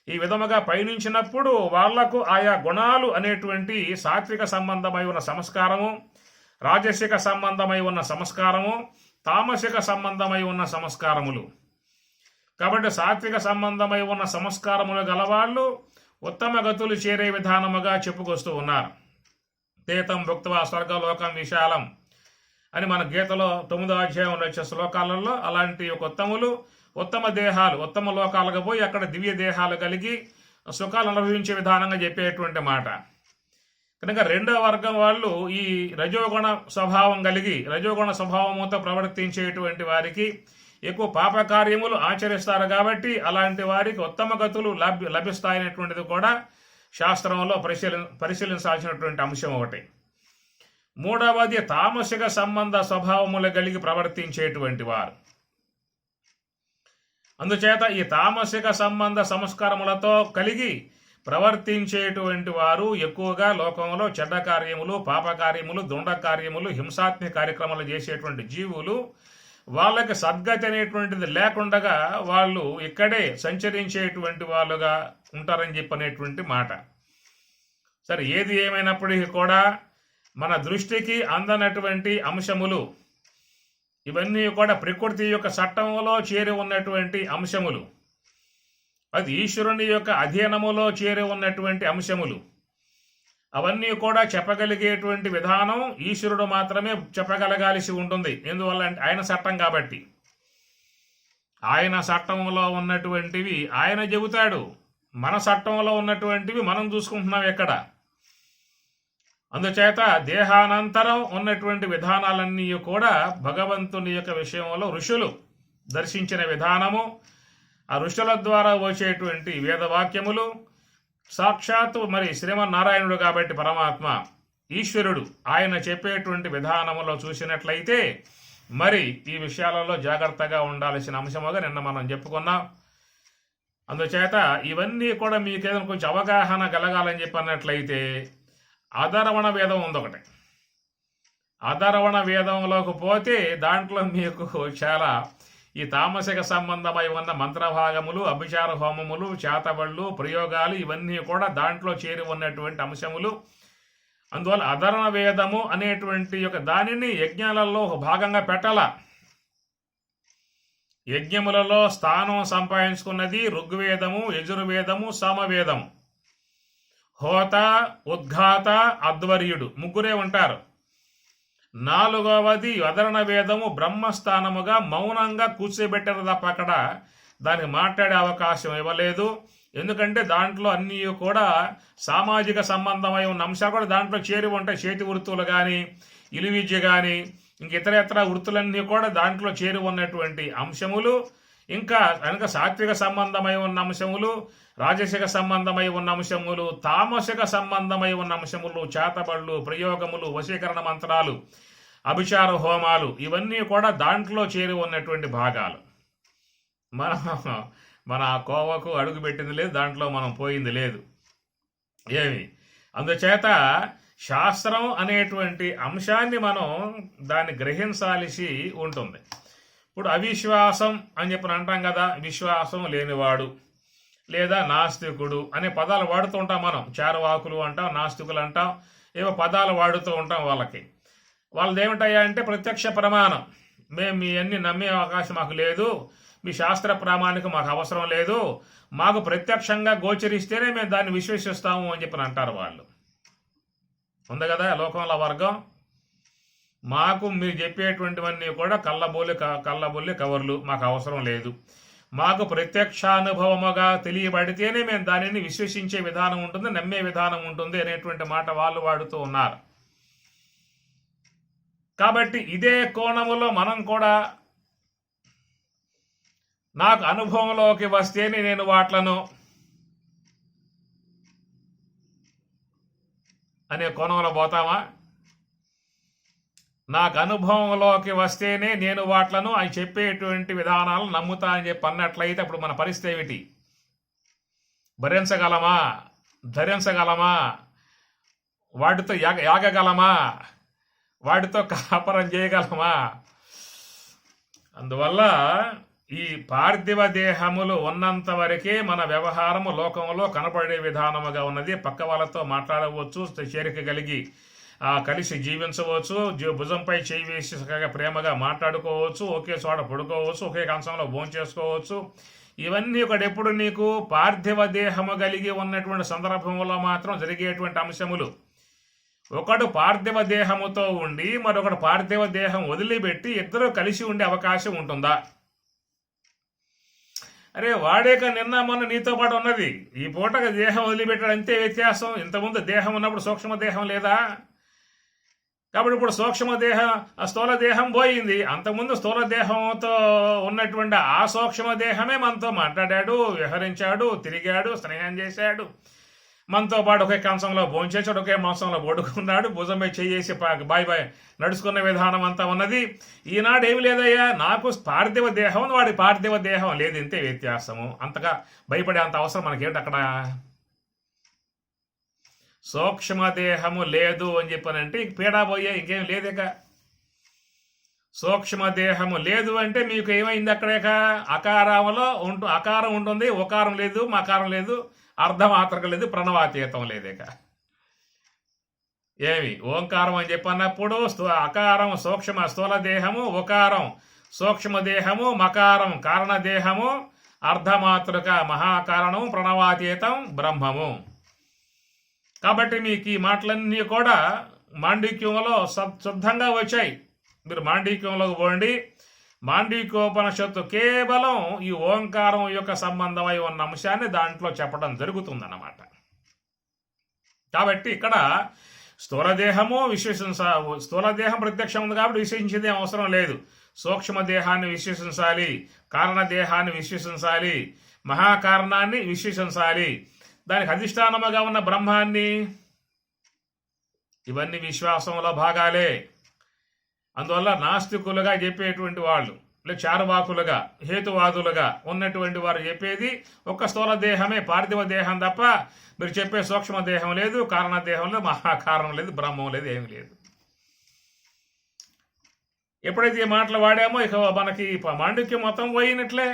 ఈ విధముగా పయనించినప్పుడు వాళ్లకు ఆయా గుణాలు అనేటువంటి సాత్విక సంబంధమై ఉన్న సంస్కారము, రాజసిక సంబంధమై ఉన్న సంస్కారము, తామసిక సంబంధమై ఉన్న సంస్కారములు. కాబట్టి సాత్విక సంబంధమై ఉన్న సంస్కారములు గలవాళ్ళు ఉత్తమ గతులు చేరే విధానముగా చెప్పుకొస్తూ ఉన్నారు. తేతం భుక్త్వా స్వర్గలోకం విశాలం అని మన గీతలో 9వ అధ్యాయంలో వచ్చే శ్లోకాలలో అలాంటి ఒక ఉత్తములు ఉత్తమ దేహాలు, ఉత్తమ లోకాలకు పోయి అక్కడ దివ్య దేహాలు కలిగి సుఖాలు అనుభవించే విధానంగా చెప్పేటువంటి మాట. కనుక రెండవ వర్గం వాళ్ళు ఈ రజోగుణ స్వభావం కలిగి రజోగుణ స్వభావంతో ప్రవర్తించేటువంటి వారికి ఎక్కువ పాపకార్యములు ఆచరిస్తారు. కాబట్టి అలాంటి వారికి ఉత్తమ గతులు లభిస్తాయనేటువంటిది కూడా శాస్త్రంలో పరిశీలించాల్సినటువంటి అంశం ఒకటి. మూడవది తామసిక సంబంధ స్వభావములు కలిగి ప్రవర్తించేటువంటి వారు. అందుచేత ఈ తామసిక సంబంధ సంస్కారములతో కలిగి ప్రవర్తించేటువంటి వారు ఎక్కువగా లోకంలో చెడ్డ కార్యములు, పాపకార్యములు, దుండ కార్యములు, హింసాత్మక కార్యక్రమాలు చేసేటువంటి జీవులు, వాళ్ళకి సద్గతి అనేటువంటిది లేకుండా వాళ్ళు ఇక్కడే సంచరించేటువంటి వాళ్ళుగా ఉంటారని చెప్పనేటువంటి మాట. సరే, ఏది ఏమైనప్పటికీ కూడా మన దృష్టికి అందనటువంటి అంశములు ఇవన్నీ కూడా ప్రకృతి యొక్క చట్టంలో చేరి ఉన్నటువంటి అంశములు, అది ఈశ్వరుని యొక్క అధీనములో చేరి ఉన్నటువంటి అంశములు. అవన్నీ కూడా చెప్పగలిగేటువంటి విధానం ఈశ్వరుడు మాత్రమే చెప్పగలగాల్సి ఉంటుంది. ఎందువల్ల అంటే ఆయన చట్టం కాబట్టి. ఆయన చట్టంలో ఉన్నటువంటివి ఆయన చెబుతాడు, మన చట్టంలో ఉన్నటువంటివి మనం చూసుకుంటున్నాం ఎక్కడ. అందుచేత దేహానంతరం ఉన్నటువంటి విధానాలన్నీ కూడా భగవంతుని యొక్క విషయంలో ఋషులు దర్శించిన విధానము, ఆ ఋషుల ద్వారా వచ్చేటువంటి వేదవాక్యములు, సాక్షాత్తు మరి శ్రీమన్నారాయణుడు కాబట్టి పరమాత్మ ఈశ్వరుడు ఆయన చెప్పేటువంటి విధానములో చూసినట్లయితే మరి ఈ విషయాలలో జాగ్రత్తగా ఉండాల్సిన అంశముగా నిన్న మనం చెప్పుకున్నాం. అందుచేత ఇవన్నీ కూడా మీకు ఏదైనా కొంచెం అవగాహన కలగాలని చెప్పినట్లయితే అధర్వణ వేదం ఉంది ఒకటి. అధర్వణ వేదంలోకి పోతే దాంట్లో మీకు చాలా ఈ తామసిక సంబంధమై ఉన్న మంత్రభాగములు, అభిచార హోమములు, చేతబళ్ళు, ప్రయోగాలు ఇవన్నీ కూడా దాంట్లో చేరి ఉన్నటువంటి అంశములు. అందువల్ల అధర్ణ వేదము అనేటువంటి యొక్క దానిని యజ్ఞాలలో ఒక భాగంగా పెట్టాల. యజ్ఞములలో స్థానం సంపాదించుకున్నది ఋగ్వేదము, యజుర్వేదము, సామవేదము. హోత, ఉద్ఘాత, అధ్వర్యుడు ముగ్గురే ఉంటారు. 4వది అధర్ణ వేదము బ్రహ్మస్థానముగా మౌనంగా కూర్చోబెట్టారు తప్ప అక్కడ దానికి మాట్లాడే అవకాశం ఇవ్వలేదు. ఎందుకంటే దాంట్లో అన్నీ కూడా సామాజిక సంబంధమై ఉన్న అంశాలు కూడా దాంట్లో చేరి ఉంటాయి. చేతి వృత్తులు కానీ, ఇలు విద్య కానీ, ఇంక ఇతర వృత్తులన్నీ కూడా దాంట్లో చేరి ఉన్నటువంటి అంశములు. ఇంకా కనుక సాత్విక సంబంధమై ఉన్న అంశములు, రాజసిక సంబంధమై ఉన్న అంశములు, తామసిక సంబంధమై ఉన్న అంశములు, చేతబళ్ళు, ప్రయోగములు, వశీకరణ మంత్రాలు, అభిచార హోమాలు, ఇవన్నీ కూడా దాంట్లో చేరి ఉన్నటువంటి భాగాలు. మన ఆ కోవకు అడుగు పెట్టింది లేదు, దాంట్లో మనం పోయింది లేదు ఏమి. అందుచేత శాస్త్రం అనేటువంటి అంశాన్ని మనం దాన్ని గ్రహించాల్సి ఉంటుంది. ఇప్పుడు అవిశ్వాసం అని చెప్పి అంటాం కదా, విశ్వాసం లేనివాడు లేదా నాస్తికుడు అనే పదాలు వాడుతూ ఉంటాం మనం. చారువాకులు అంటాం, నాస్తికులు అంటాం, ఏవో పదాలు వాడుతూ ఉంటాం. వాళ్ళది ఏమిటయ్యా అంటే ప్రత్యక్ష ప్రమాణం. మేము మీ అన్ని నమ్మే అవకాశం మాకు లేదు, మీ శాస్త్ర ప్రామాణికం మాకు అవసరం లేదు, మాకు ప్రత్యక్షంగా గోచరిస్తేనే మేము దాన్ని విశ్వసిస్తాము అని చెప్పి అంటారు వాళ్ళు. ఉంది కదా లోకంలో వర్గం. మాకు మీరు చెప్పేటువంటివన్నీ కూడా కళ్ళబొల్లి కవర్లు, మాకు అవసరం లేదు, మాకు ప్రత్యక్షానుభవముగా తెలియబడితేనే మేము దానిని విశ్వసించే విధానం ఉంటుంది, నమ్మే విధానం ఉంటుంది అనేటువంటి మాట వాళ్ళు వాడుతూ ఉన్నారు. కాబట్టి ఇదే కోణములో మనం కూడా నాకు అనుభవంలోకి వస్తేనే నేను వాట్లను అనే కోణంలో పోతామా? నాకు అనుభవంలోకి వస్తేనే నేను వాట్లను అని చెప్పేటువంటి విధానాలు నమ్ముతా అని చెప్పి అన్నట్లయితే అప్పుడు మన పరిస్థితి ఏమిటి? భరించగలమా? ధరించగలమా? వాటితో యాగగలమా? వాటితో కాపరం చేయగలమా? అందువల్ల ఈ పార్థివ దేహములు ఉన్నంత వరకే మన వ్యవహారము లోకంలో కనపడే విధానముగా ఉన్నది. పక్క వాళ్ళతో మాట్లాడవచ్చు, చేరిక కలిగి కలిసి జీవించవచ్చు, భుజంపై చేయి వేసి చక్కగా ప్రేమగా మాట్లాడుకోవచ్చు, ఒకే చోట పడుకోవచ్చు, ఒకే కంచంలో భోంచేసుకోవచ్చు. ఇవన్నీ ఒకడెప్పుడు నీకు పార్థివ దేహము కలిగి ఉన్నటువంటి సందర్భంలో మాత్రం జరిగేటువంటి అంశములు. ఒకడు పార్థివ దేహముతో ఉండి మరొకడు పార్థివ దేహం వదిలిపెట్టి ఇద్దరు కలిసి ఉండే అవకాశం ఉంటుందా? అరే వాడేక నిన్న మొన్న నీతో పాటు ఉన్నది, ఈ పూటగా దేహం వదిలిపెట్టాడు, అంతే వ్యత్యాసం. ఇంతకుముందు దేహం ఉన్నప్పుడు సూక్ష్మ దేహం లేదా? కాబట్టి ఇప్పుడు సూక్ష్మ దేహం, స్థూల దేహం పోయింది. అంతకుముందు స్థూల దేహంతో ఉన్నటువంటి ఆ సూక్ష్మ దేహమే మనతో మాట్లాడాడు, వ్యవహరించాడు, తిరిగాడు, స్నేహం చేశాడు, మనతో పాటు ఒకే కంచంలో భోంచేసాడు, ఒకే మాంసంలో పడుకున్నాడు, భుజంపై చేసి బాయ్ నడుచుకున్న విధానం అంతా ఉన్నది. ఈనాడు ఏమి లేదయ్యా, నాకు పార్థివ దేహం, వాడి పార్థివ దేహం లేదు, ఇంతే వ్యత్యాసము. అంతగా భయపడే అంత అవసరం మనకేమిటి అక్కడ? సూక్ష్మదేహము లేదు అని చెప్పానంటే ఇంక పీడా పోయే, ఇంకేం లేదేక. సూక్ష్మదేహము లేదు అంటే మీకు ఏమైంది అక్కడేక? అకారంలో అకారం ఉంటుంది, ఉకారం లేదు, మకారం లేదు, అర్ధమాత్రక లేదు, ప్రణవాతీతం లేదేక. ఏమి ఓంకారం అని చెప్పన్నప్పుడు అకారం సూక్ష్మ స్థూల దేహము, ఉకారం సూక్ష్మదేహము, మకారం కారణదేహము, అర్ధమాతృక మహాకారణము, ప్రణవాతీతం బ్రహ్మము. కాబట్టి మీకు ఈ మాటలన్నీ కూడా మాండూక్యంలో శుద్ధంగా వచ్చాయి. మీరు మాండూక్యంలోకి పోండి. మాండూక్యోపనిషత్తు కేవలం ఈ ఓంకారం యొక్క సంబంధమై ఉన్న అంశాన్ని దాంట్లో చెప్పడం జరుగుతుందన్నమాట. కాబట్టి ఇక్కడ స్థూలదేహము స్థూలదేహం ప్రత్యక్షం ఉంది కాబట్టి విశ్వసించేదే అవసరం లేదు. సూక్ష్మదేహాన్ని విశ్వసించాలి, కారణదేహాన్ని విశ్వసించాలి, మహాకారణాన్ని విశ్వసించాలి, దానికి అధిష్టానముగా ఉన్న బ్రహ్మాన్ని. ఇవన్నీ విశ్వాసంలో భాగాలే. అందువల్ల నాస్తికులుగా చెప్పేటువంటి వాళ్ళు, లేక చారువాకులుగా హేతువాదులుగా ఉన్నటువంటి వారు చెప్పేది ఒక్క స్థూల దేహమే, పార్థివ దేహం తప్ప మీరు చెప్పే సూక్ష్మదేహం లేదు, కారణదేహం లేదు, మహాకారణం లేదు, బ్రహ్మం లేదు, ఏమి లేదు. ఎప్పుడైతే ఈ మాటలు వాడామో ఇక మనకి మాండూక్యం మొత్తం పోయినట్లే.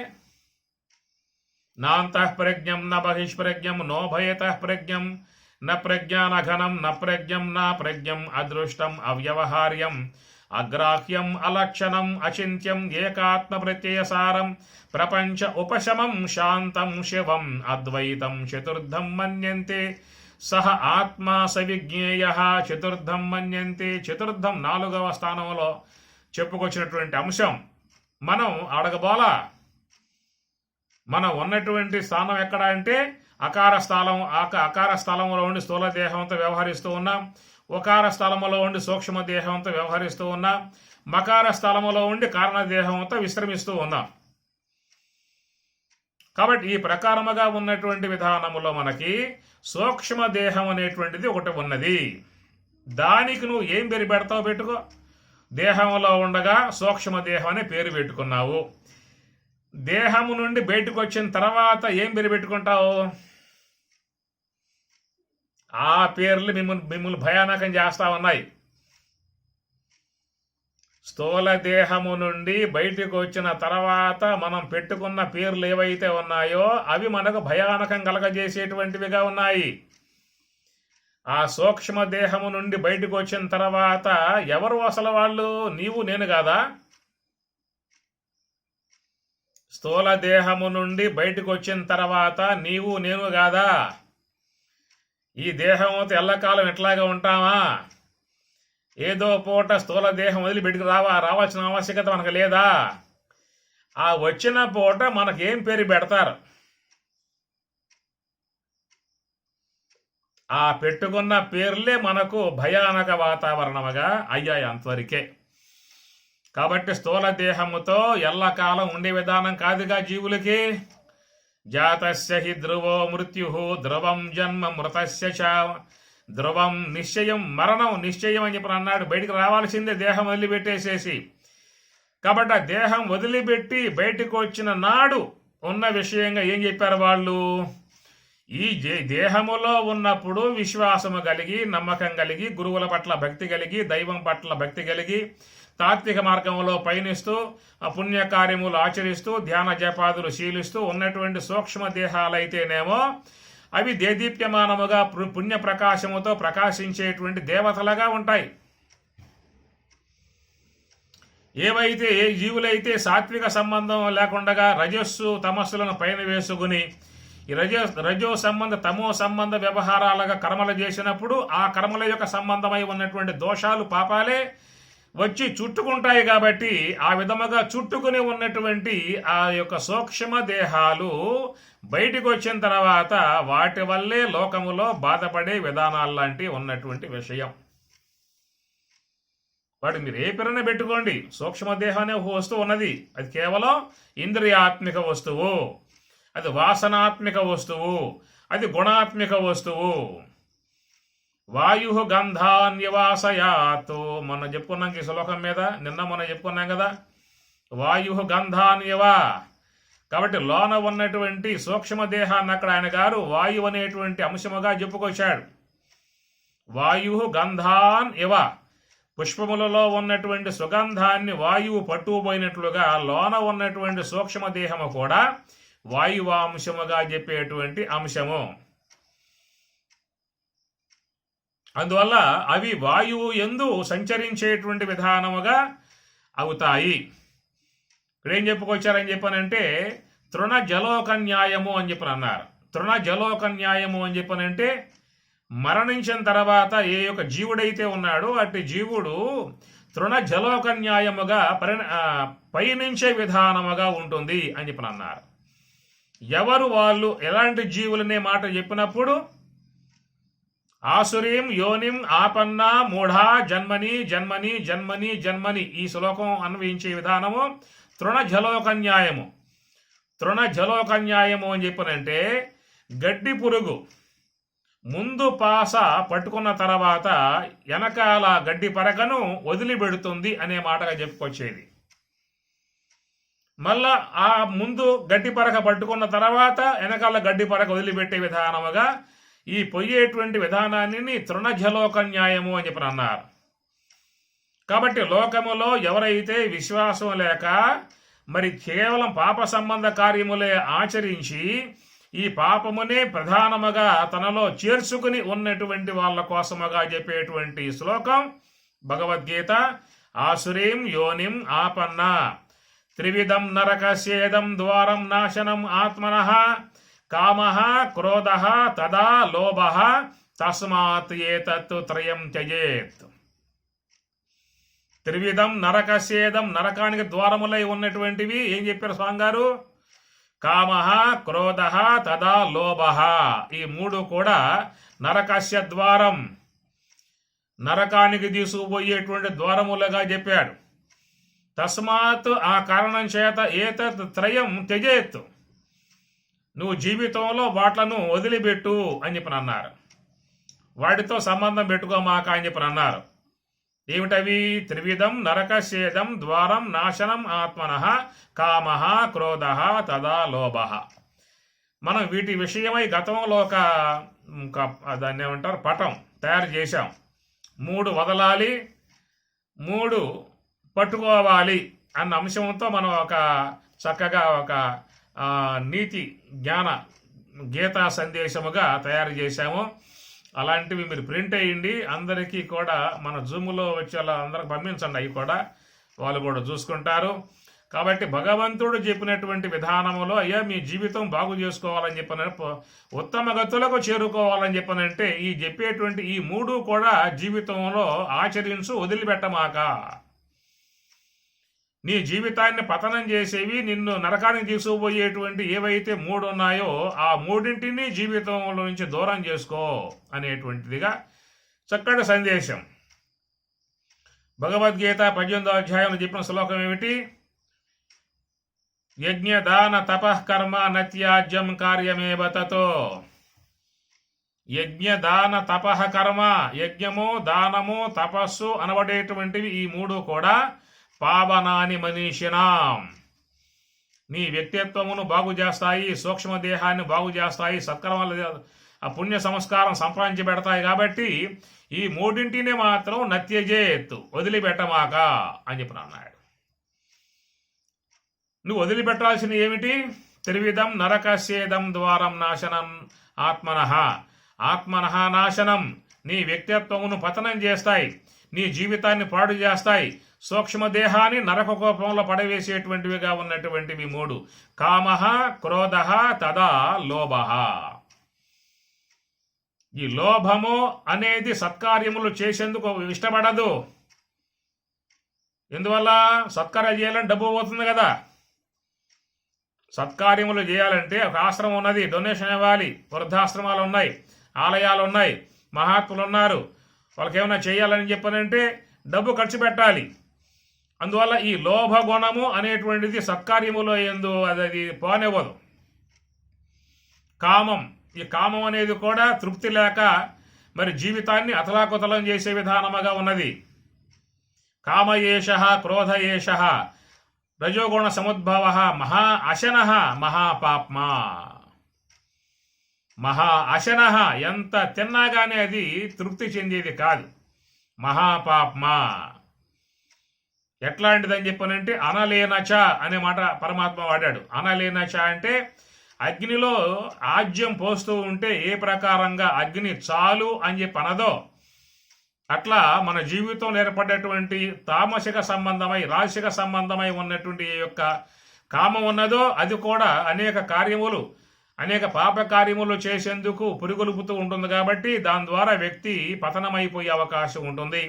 నాంతః ప్రజ్ఞం న బహిష్ప్రజ్ఞం నో భయతః ప్రజ్ఞం న ప్రజ్ఞానఘనం న ప్రజ్ఞం నా ప్రజ్ఞం అదృష్టం అవ్యవహార్యం అగ్రాహ్యం అలక్షణం అచింత్యం ఏకాత్మ ప్రత్యయసారం ప్రపంచ ఉపశమం శాంతం శివం అద్వైతం చతుర్థం మన్యంతే సహ ఆత్మా సవిజ్ఞేయ చతుర్థం మన్యంతే. చతుర్థం 4వ స్థానంలో చెప్పుకొచ్చినటువంటి అంశం మనం అడగబోలా. మనం ఉన్నటువంటి స్థానం ఎక్కడ అంటే అకార స్థలంలో ఉండి స్థూల దేహంతో వ్యవహరిస్తూ ఉన్నాం. ఉకార స్థలములో ఉండి సూక్ష్మ దేహంతో వ్యవహరిస్తూ ఉన్నాం. మకార స్థలములో ఉండి కారణదేహంతో విశ్రమిస్తూ ఉన్నాం. కాబట్టి ఈ ప్రకారముగా ఉన్నటువంటి విధానములో మనకి సూక్ష్మ దేహం అనేటువంటిది ఒకటి ఉన్నది. దానికి నువ్వు ఏం పేరు పెడతావు పెట్టుకో. దేహంలో ఉండగా సూక్ష్మ దేహం అనే పేరు పెట్టుకున్నావు. దేహము నుండి బయటకు వచ్చిన తర్వాత ఏం పేరు పెట్టుకుంటావు? ఆ పేర్లు మిమ్మల్ని భయానకం చేస్తా ఉన్నాయి. స్థూల దేహము నుండి బయటకు వచ్చిన తర్వాత మనం పెట్టుకున్న పేర్లు ఏవైతే ఉన్నాయో అవి మనకు భయానకం కలగజేసేటువంటివిగా ఉన్నాయి. ఆ సూక్ష్మ దేహము నుండి బయటకు వచ్చిన తర్వాత ఎవరు అసలు వాళ్ళు? నీవు నేను కాదా? స్థూల దేహము నుండి బయటకు వచ్చిన తర్వాత నీవు నేను కాదా? ఈ దేహంతో ఎల్లకాలం ఎట్లాగా ఉంటామా? ఏదో పూట స్థూల దేహం వదిలి బయటకు రావాల్సిన ఆవశ్యకత మనకు లేదా? ఆ వచ్చిన పూట మనకేం పేరు పెడతారు? ఆ పెట్టుకున్న పేర్లే మనకు భయానక వాతావరణముగా అయ్యాయి అంతవరకే. కాబట్టి స్థూల దేహముతో ఎల్లకాలం ఉండే విధానం కాదుగా జీవులకి. జాతస్య హి ధ్రువో మృత్యు ధ్రువం జన్మ మృతస్య చ ధ్రువం నిశ్చయం మరణం నిశ్చయం అని చెప్పి అన్నాడు. బయటికి రావాల్సిందే దేహం వదిలిపెట్టేసేసి. కాబట్టి ఆ దేహం వదిలిపెట్టి బయటకు వచ్చిన నాడు ఉన్న విషయంగా ఏం చెప్పారు వాళ్ళు? ఈ దేహములో ఉన్నప్పుడు విశ్వాసము కలిగి నమ్మకం కలిగి గురువుల పట్ల భక్తి కలిగి దైవం పట్ల భక్తి కలిగి తాత్విక మార్గంలో పయనిస్తూ పుణ్యకార్యములు ఆచరిస్తూ ధ్యాన జపాదులు శీలిస్తూ ఉన్నటువంటి సూక్ష్మ దేహాలైతేనేమో అవి దేదీప్యమానముగా పుణ్య ప్రకాశముతో ప్రకాశించేటువంటి దేవతలుగా ఉంటాయి. ఏవైతే ఏ జీవులైతే సాత్విక సంబంధం లేకుండా రజస్సు తమస్సులను పైన వేసుకుని ఈ రజో సంబంధ తమో సంబంధ వ్యవహారాలుగా కర్మలు చేసినప్పుడు ఆ కర్మల యొక్క సంబంధమై ఉన్నటువంటి దోషాలు పాపాలే వచ్చి చుట్టుకుంటాయి. కాబట్టి ఆ విధముగా చుట్టుకుని ఉన్నటువంటి ఆ యొక్క సూక్ష్మ దేహాలు బయటికి వచ్చిన తర్వాత వాటి వల్లే లోకములో బాధపడే విధానాలు లాంటివి ఉన్నటువంటి విషయం. వాటి మీరు ఏ పేరున పెట్టుకోండి, సూక్ష్మదేహం అనే వస్తువు ఉన్నది. అది కేవలం ఇంద్రియాత్మిక వస్తువు, అది వాసనాత్మిక వస్తువు, అది గుణాత్మిక వస్తువు. వాయు గంధాన్యవాసయాత్ మనం చెప్పుకున్నాం ఈ శ్లోకం మీద, మనం చెప్పుకున్నాం కదా, వాయు గంధాన్యవా. కాబట్టి లోన ఉన్నటువంటి సూక్ష్మదేహాన్ని అక్కడ ఆయన గారు వాయువు అనేటువంటి అంశముగా చెప్పుకొచ్చాడు. వాయు గంధాన్ ఇవ, పుష్పములలో ఉన్నటువంటి సుగంధాన్ని వాయువు పట్టుకుపోయినట్లుగా లోన ఉన్నటువంటి సూక్ష్మదేహము కూడా వాయువాంశముగా చెప్పేటువంటి అంశము. అందువల్ల అవి వాయువు యందు సంచరించేటువంటి విధానముగా అవుతాయి. ఇక్కడ ఏం చెప్పుకొచ్చారని చెప్పనంటే తృణ జలోక న్యాయము అని చెప్పని అన్నారు. తృణ జలోక న్యాయము అని చెప్పనంటే మరణించిన తర్వాత ఏ యొక్క జీవుడైతే ఉన్నాడో అట్టి జీవుడు తృణ జలోక న్యాయముగా పయనించే విధానముగా ఉంటుంది అని చెప్పని అన్నారు. ఎవరు వాళ్ళు ఎలాంటి జీవులనే మాట చెప్పినప్పుడు ఆసురీం యోనిం ఆపన్నా మూఢా జన్మని జన్మని జన్మని జన్మని ఈ శ్లోకం అన్వయించే విధానము తృణ జలోక న్యాయము. తృణ జలోక న్యాయము అని చెప్పనంటే గడ్డి పురుగు ముందు పాస పట్టుకున్న తర్వాత వెనకాల గడ్డి పరకను వదిలిపెడుతుంది అనే మాటగా చెప్పుకొచ్చేది. మళ్ళా ఆ ముందు గడ్డి పరక పట్టుకున్న తర్వాత వెనకాల గడ్డి పరక వదిలిపెట్టే విధానముగా ఈ పొయ్యేటువంటి విధానాన్ని తృణజలోక న్యాయము అని చెప్పి అన్నారు. కాబట్టి లోకములో ఎవరైతే విశ్వాసం లేక మరి కేవలం పాప సంబంధ కార్యములే ఆచరించి ఈ పాపమునే ప్రధానముగా తనలో చేర్చుకుని ఉన్నటువంటి వాళ్ళ కోసముగా చెప్పేటువంటి శ్లోకం భగవద్గీత. ఆసురీం యోనిం ఆపన్న త్రివిధం నరకస్యేదం ద్వారం నాశనం ఆత్మనః కామః క్రోధః తదా లోభః తస్మాత్ ఏతత్తు త్రయం త్యజేత్. త్రివిధం నరకస్యేదం, నరకానికి ద్వారములై ఉన్నటువంటివి ఏం చెప్పారు స్వామి గారు? కామః క్రోధః తదా లోభః. ఈ మూడు కూడా నరకస్య ద్వారం, నరకానికి తీసుకుపోయేటువంటి ద్వారములుగా చెప్పాడు. తస్మాత్, ఆ కారణం చేత ఏతత్ త్రయం త్యజేత్, నువ్వు జీవితంలో వాట్లను వదిలిపెట్టు అని చెప్పని అన్నారు. వాటితో సంబంధం పెట్టుకోమాక అని చెప్పని అన్నారు. ఏమిటవి? త్రివిధం నరకస్యేదం ద్వారం నాశనం ఆత్మనః కామః క్రోధః తదా లోభః. మనం వీటి విషయమై గతంలో ఒక దాన్ని ఏమంటారు పటం తయారు చేశాం. 3 వదలాలి, 3 పట్టుకోవాలి అన్న అంశంతో మనం ఒక చక్కగా ఒక నీతి జ్ఞాన గీతా సందేశముగా తయారు చేశాము. అలాంటివి మీరు ప్రింట్ అయ్యింది అందరికీ కూడా మన జూమ్లో వచ్చి అలా అందరికి పంపించండి. అవి కూడా వాళ్ళు కూడా చూసుకుంటారు. కాబట్టి భగవంతుడు చెప్పినటువంటి విధానములో అయ్యా మీ జీవితం బాగు చేసుకోవాలని చెప్పిన, ఉత్తమ గతులకు చేరుకోవాలని చెప్పనంటే ఈ చెప్పేటువంటి ఈ 3 కూడా జీవితంలో ఆచరించు, వదిలిపెట్టమాక. నీ జీవితాన్ని పతనం చేసేవి, నిన్ను నరకానికి తీసుకుపోయేటువంటి ఏవైతే 3 ఉన్నాయో ఆ 3ంటిని జీవితంలో నుంచి దూరం చేసుకో అనేటువంటిదిగా చక్కటి సందేశం. భగవద్గీత 18వ అధ్యాయంలో చెప్పిన శ్లోకం ఏమిటి? యజ్ఞ దాన తపః కర్మ నత్యాజ్యం కార్యమేవ తతో. యజ్ఞ దాన తపః కర్మ, యజ్ఞము దానము తపస్సు అనబడేటువంటివి ఈ 3 కూడా పావనాని మనీషినాం, నీ వ్యక్తిత్వమును బాగు చేస్తాయి, సూక్ష్మదేహాన్ని బాగు చేస్తాయి, సత్కర్మల ఆ పుణ్య సంస్కారం సంపాదించి పెడతాయి. కాబట్టి ఈ 3ంటిని మాత్రం నత్యజేత్, వదిలిపెట్టమాక అని చెప్పి అన్నాడు. నువ్వు వదిలిపెట్టాల్సిన ఏమిటి? త్రివిధం నరకస్యేదం ద్వారం నాశనం ఆత్మనః. ఆత్మనః నాశనం, నీ వ్యక్తిత్వమును పతనం చేస్తాయి, నీ జీవితాన్ని పాడు చేస్తాయి, సూక్ష్మదేహాన్ని నరక కోపంలో పడవేసేటువంటివిగా ఉన్నటువంటివి 3. కామః క్రోధః తదా లోభః. ఈ లోభము అనేది సత్కార్యములు చేసేందుకు ఇష్టపడదు. ఎందువల్ల? సత్కార్యాలు చేయాలంటే డబ్బు పోతుంది కదా. సత్కార్యములు చేయాలంటే ఒక ఆశ్రమం ఉన్నది, డొనేషన్ ఇవ్వాలి, వృద్ధాశ్రమాలు ఉన్నాయి, ఆలయాలు ఉన్నాయి, మహాత్ములు ఉన్నారు, వాళ్ళకి ఏమైనా చేయాలని చెప్పనంటే డబ్బు ఖర్చు పెట్టాలి. అందువల్ల ఈ లోభ గుణము అనేటువంటిది సత్కార్యములో ఎందు అది పోనివ్వదు. కామం, ఈ కామం అనేది కూడా తృప్తి లేక మరి జీవితాన్ని అతలాకుతలం చేసే విధానముగా ఉన్నది. కామ ఏషః క్రోధ ఏషః రజోగుణ సముద్భవ మహా అశనః మహాపాప్మా. మహా అశనః, ఎంత తిన్నాగానే అది తృప్తి చెందేది కాదు. మహాపాప్మా ఎట్లాంటిదని చెప్పనంటే అనలేనచ అనే మాట పరమాత్మ వాడాడు. అనలేనచ అంటే అగ్నిలో ఆజ్యం పోస్తూ ఉంటే ఏ ప్రకారంగా అగ్ని చాలు అని చెప్పి అనదో అట్లా మన జీవితంలో ఏర్పడేటువంటి తామసిక సంబంధమై రాశిక సంబంధమై ఉన్నటువంటి ఈ యొక్క కామం ఉన్నదో అది కూడా అనేక కార్యములు, అనేక పాప కార్యములు చేసేందుకు పురిగొలుపుతూ ఉంటుంది. కాబట్టి దాని ద్వారా వ్యక్తి పతనమైపోయే అవకాశం ఉంటుంది.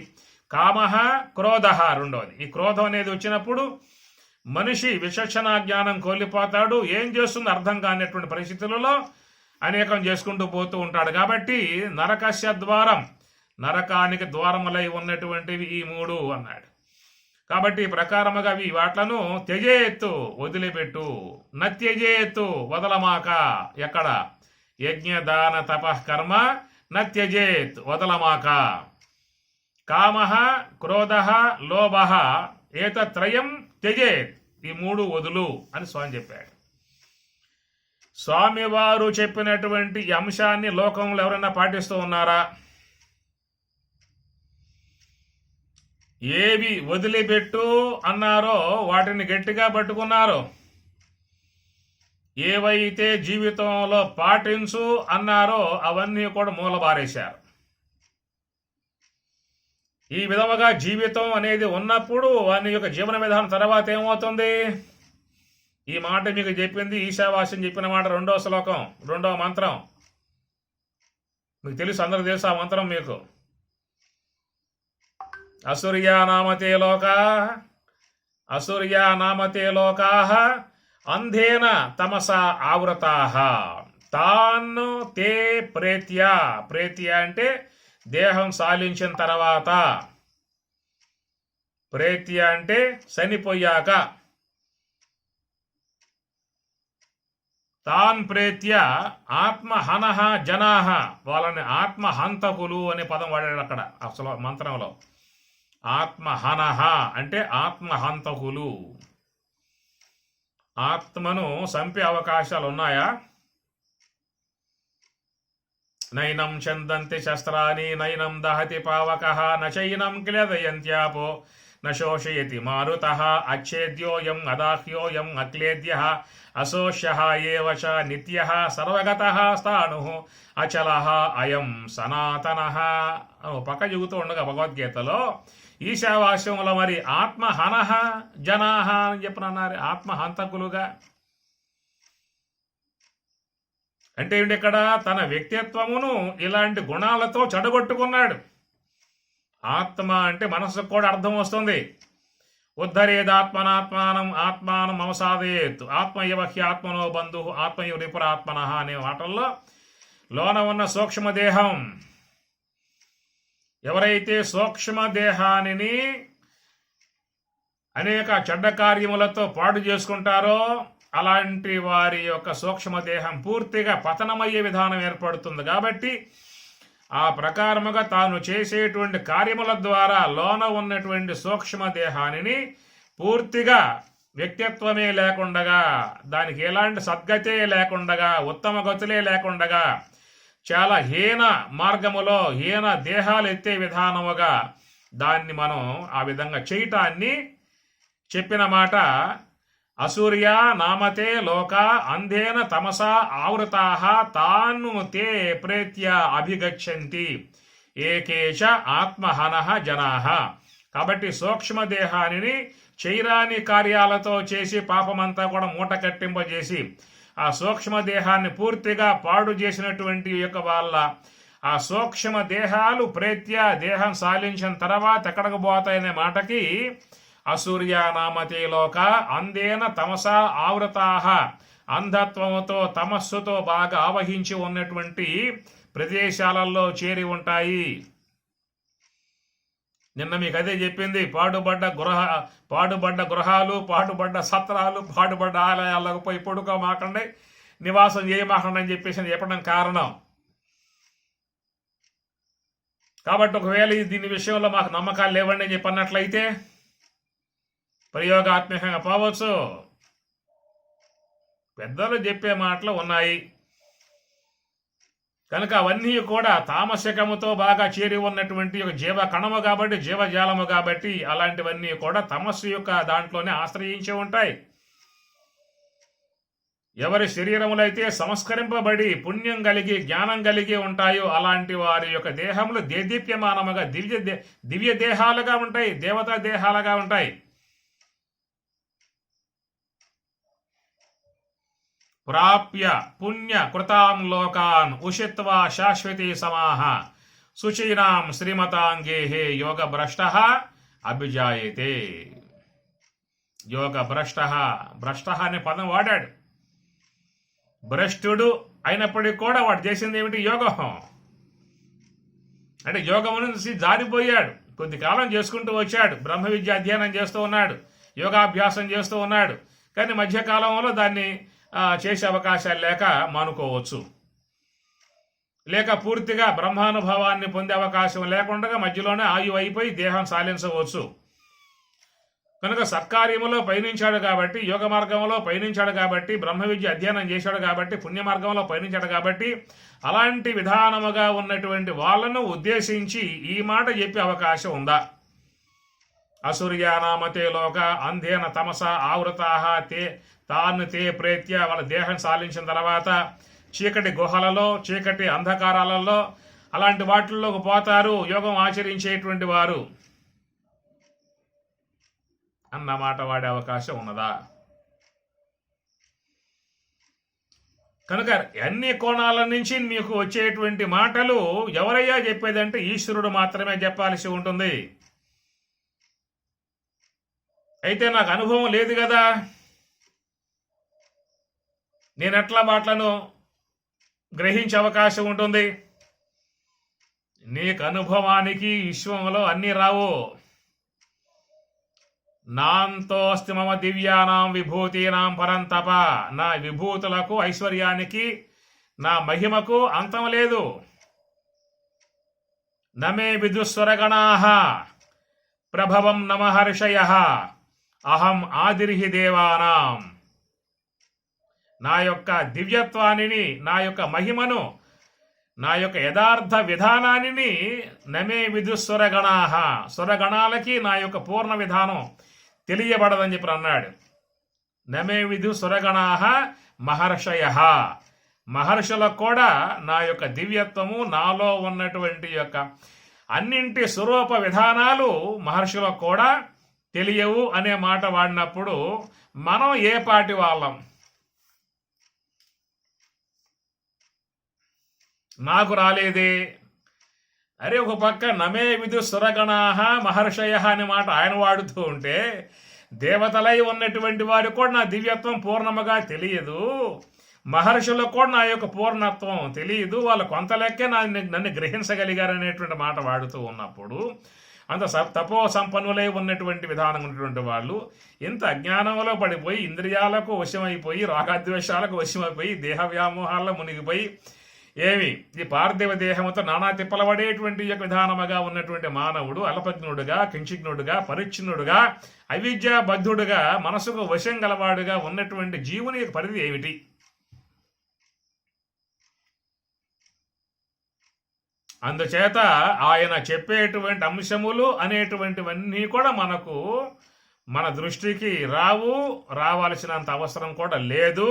కామః క్రోధః రెండవది. ఈ క్రోధం అనేది వచ్చినప్పుడు మనిషి విచక్షణ జ్ఞానం కోల్పోతాడు. ఏం చేస్తుందో అర్థం కానిటువంటి పరిస్థితులలో అనేకం చేసుకుంటూ పోతూ ఉంటాడు. కాబట్టి నరకస్య ద్వారం, నరకానికి ద్వారములై ఉన్నటువంటివి ఈ 3 అన్నాడు. కాబట్టి ఈ ప్రకారముగా వాట్లను త్యజేత్తు, వదిలిపెట్టు. నత్యజేత్తు, వదలమాక. ఎక్కడ? యజ్ఞ దాన తపః కర్మ నత్యజేత్, వదలమాక. కామః క్రోధః లోభః ఏతత్రయం త్యజేత్, ఈ 3 వదులు అని స్వామి చెప్పాడు. స్వామివారు చెప్పినటువంటి ఈ అంశాన్ని లోకంలో ఎవరైనా పాటిస్తూ ఉన్నారా? ఏవి వదిలిపెట్టు అన్నారో వాటిని గట్టిగా పట్టుకున్నారు. ఏవైతే జీవితంలో పాటించు అన్నారో అవన్నీ కూడా మూలబారేశారు. ఈ విధముగా జీవితం అనేది ఉన్నప్పుడు వాని యొక్క జీవన విధానం తర్వాత ఏమవుతుంది? ఈ మాట మీకు చెప్పింది ఈశావాస్యం చెప్పిన మాట 2వ శ్లోకం 2వ మంత్రం. మీకు తెలుసు, అందరికి తెలుసు ఆ మంత్రం మీకు. అసూర్యా నామతే లోకాః అంధేన తమసా ఆవృతాః తాన్ తే ప్రేత్య. ప్రేత్య అంటే దేహం సాలించిన తర్వాత, ప్రేత్య అంటే చనిపోయాక. తాన్ ప్రేత్య ఆత్మహనః జనాః, వాళ్ళని ఆత్మహంతకులు అనే పదం వాడాడు అక్కడ అసలు మంత్రంలో. ఆత్మహనః అంటే ఆత్మహంతకులు. ఆత్మను చంపే అవకాశాలు ఉన్నాయా? నైనం చందంతి శస్త్రాని నైనం దహతి పావకః నచైనం క్లేదయంత్యాపో నశోషయతి మారుతః అచ్ఛేద్యోయం అదాహ్యోయం అక్లేద్యః అశోష్యః ఏవ చ నిత్యః సర్వగతః స్థాణుః అచలః అయం సనాతనః. పక్క చెబుతూ ఉండగా భగవద్గీతలో ఈశావాస్యంలో మరి ఆత్మహనః జనాః అని చెప్పినన్నారు. ఆత్మహంతకులుగా అంటే ఏంటి? ఇక్కడ తన వ్యక్తిత్వమును ఇలాంటి గుణాలతో చెడగొట్టుకున్నాడు. ఆత్మ అంటే మనసుకు కూడా అర్థం వస్తుంది. ఉద్ధరేదాత్మనాత్మానం ఆత్మానం అవసాదేత్ ఆత్మయవ హ్యాత్మనో బంధు ఆత్మయవ రిపురాత్మన అనే మాటల్లో లోన ఉన్న సూక్ష్మదేహం, ఎవరైతే సూక్ష్మదేహాన్ని అనేక చెడ్డ కార్యములతో పాడు చేసుకుంటారో అలాంటి వారి యొక్క సూక్ష్మదేహం పూర్తిగా పతనమయ్యే విధానం ఏర్పడుతుంది. కాబట్టి ఆ ప్రకారముగా తాను చేసేటువంటి కార్యముల ద్వారా లోన ఉన్నటువంటి సూక్ష్మదేహాన్ని పూర్తిగా వ్యక్తిత్వమే లేకుండగా, దానికి ఎలాంటి సద్గతే లేకుండగా, ఉత్తమ గతులే లేకుండగా చాలా హీన మార్గములో హీన దేహాలు ఎత్తే విధానముగా దాన్ని మనం ఆ విధంగా చేయటాన్ని చెప్పిన మాట. అసూర్యా నామతే లోక అంధేన తమసా ఆవృతాః తాను తే ప్రేత్య అభిగచ్చంతి ఏకేచ ఆత్మహనః జనాః. కాబట్టి సూక్ష్మదేహాన్ని చైరాని కార్యాలతో చేసి పాపమంతా కూడా మూట కట్టింపజేసి ఆ సూక్ష్మదేహాన్ని పూర్తిగా పాడు చేసినటువంటి యొక్క వాళ్ళ ఆ సూక్ష్మ దేహాలు ప్రేత్య దేహం సాలించిన తర్వాత ఎక్కడికి పోతాయనే మాటకి అసూర్యా నామతే లోక అందేన తమసా ఆవృతాః అంధత్వముతో తమస్సుతో బాగా ఆవహించి ఉన్నటువంటి ప్రదేశాలలో చేరి ఉంటాయి. నిన్న మీకు అదే చెప్పింది. పాడుబడ్డ గృహాలు, పాడుబడ్డ సత్రాలు, పాడుబడ్డ ఆలయాలకు పోయి పడుకోమాకండి, నివాసం చేయమాకండి అని చెప్పేసి చెప్పడం కారణం. కాబట్టి ఒకవేళ దీని విషయంలో మాకు నమ్మకాలు లేవండి అని చెప్పన్నట్లయితే ప్రయోగాత్మకంగా పోవచ్చు. పెద్దలు చెప్పే మాటలు ఉన్నాయి కనుక అవన్నీ కూడా తామసికముతో బాగా చేరి ఉన్నటువంటి ఒక జీవ కణము కాబట్టి, జీవజాలము కాబట్టి అలాంటివన్నీ కూడా తమస్సు యొక్క దాంట్లోనే ఆశ్రయించి ఉంటాయి. ఎవరి శరీరములైతే సంస్కరింపబడి పుణ్యం కలిగి జ్ఞానం కలిగి ఉంటాయో అలాంటి వారి యొక్క దేహములు దేదీప్యమానముగా దివ్య దేహాలుగా ఉంటాయి, దేవతా దేహాలుగా ఉంటాయి. ప్రాప్య పుణ్య కృతాం లోకాన్ ఉషిత్వా శాశ్వతీ సమాహ శుచీనాం శ్రీమతాంగేహే యోగ భ్రష్ట అభిజాయతే. యోగ భ్రష్ట అనే పదం వాడాడు. భ్రష్టుడు అయినప్పటికీ కూడా వాడు చేసింది ఏమిటి? యోగం. అంటే యోగం నుంచి జారిపోయాడు. కొద్ది కాలం చేసుకుంటూ వచ్చాడు, బ్రహ్మ విద్య అధ్యయనం చేస్తూ ఉన్నాడు, యోగాభ్యాసం చేస్తూ ఉన్నాడు. కానీ మధ్యకాలంలో దాన్ని చేసే అవకాశాలు లేక మానుకోవచ్చు, లేక పూర్తిగా బ్రహ్మానుభవాన్ని పొందే అవకాశం లేకుండా మధ్యలోనే ఆయువు అయిపోయి దేహం సాలించవచ్చు. కనుక సత్కార్యములో పయనించాడు కాబట్టి, యోగ మార్గంలో పయనించాడు కాబట్టి, బ్రహ్మ విద్య అధ్యయనం చేశాడు కాబట్టి, పుణ్య మార్గంలో పయనించాడు కాబట్టి అలాంటి విధానముగా ఉన్నటువంటి వాళ్ళను ఉద్దేశించి ఈ మాట చెప్పే అవకాశం ఉందా? అసూర్యానామతే లోక అంధేన తమస ఆవృతాహ తే తాను తే ప్రేత్య వాళ్ళ దేహం సాలించిన తర్వాత చీకటి గుహలలో చీకటి అంధకారాలలో అలాంటి వాటిల్లోకి పోతారు యోగం ఆచరించేటువంటి వారు అన్నమాట వాడే అవకాశం ఉన్నదా? కనుక అన్ని కోణాల నుంచి మీకు వచ్చేటువంటి మాటలు ఎవరయ్యా చెప్పేదంటే ఈశ్వరుడు మాత్రమే చెప్పాల్సి ఉంటుంది. అయితే నాకు అనుభవం లేదు కదా, నేను ఎట్లా మాటలను గ్రహించే అవకాశం ఉంటుంది? నీకు అనుభవానికి విశ్వంలో అన్నీ రావు. నాంతోస్తి మమ దివ్యానాం విభూతీనాం పరంతప, నా విభూతులకు ఐశ్వర్యానికి నా మహిమకు అంతం లేదు. నమే విదుస్వరగణాః ప్రభవం నమహర్షయః అహం ఆదిర్హి దేవానాం. నా యొక్క దివ్యత్వాన్ని నా యొక్క మహిమను నా యొక్క యథార్థ విధానాన్ని నమే విదుస్వరగణాః స్వరగణాలకి నా యొక్క పూర్ణ విధానం తెలియబడదని చెప్పి అన్నాడు. నమే విధు సురగణాః మహర్షయః, మహర్షులకు కూడా నా యొక్క దివ్యత్వము నాలో ఉన్నటువంటి యొక్క అన్నింటి స్వరూప విధానాలు మహర్షులకు కూడా తెలియవు అనే మాట వాడినప్పుడు మనం ఏ పాటి వాళ్ళం? నాకు రాలేదే. అరే ఒక పక్క నమే విధు సురగణాః మహర్షయః అనే మాట ఆయన వాడుతూ ఉంటే దేవతలై ఉన్నటువంటి వారికి కూడా నా దివ్యత్వం పూర్ణముగా తెలియదు, మహర్షులకు కూడా నా యొక్క పూర్ణత్వం తెలియదు, వాళ్ళు కొంత లెక్కే నన్ను గ్రహించగలిగారనేటువంటి మాట వాడుతూ ఉన్నప్పుడు అంత తపో సంపన్నులై ఉన్నటువంటి విధానం ఉన్నటువంటి వాళ్ళు ఇంత అజ్ఞానంలో పడిపోయి ఇంద్రియాలకు వశమైపోయి రాగద్వేషాలకు వశమైపోయి దేహ వ్యామోహాల్లో మునిగిపోయి ఏమి ఈ పార్థివ దేహంతో నానా తిప్పలబడేటువంటి యొక్క విధానముగా ఉన్నటువంటి మానవుడు అల్పజ్ఞుడుగా కించిజ్ఞుడుగా పరిచ్ఛిన్నుడుగా అవిద్యాబద్ధుడుగా మనసుకు వశం గలవాడుగా ఉన్నటువంటి జీవుని పరిధి ఏమిటి? అందుచేత ఆయన చెప్పేటువంటి అంశములు అనేటువంటివన్నీ కూడా మనకు మన దృష్టికి రావాల్సినంత అవసరం కూడా లేదు.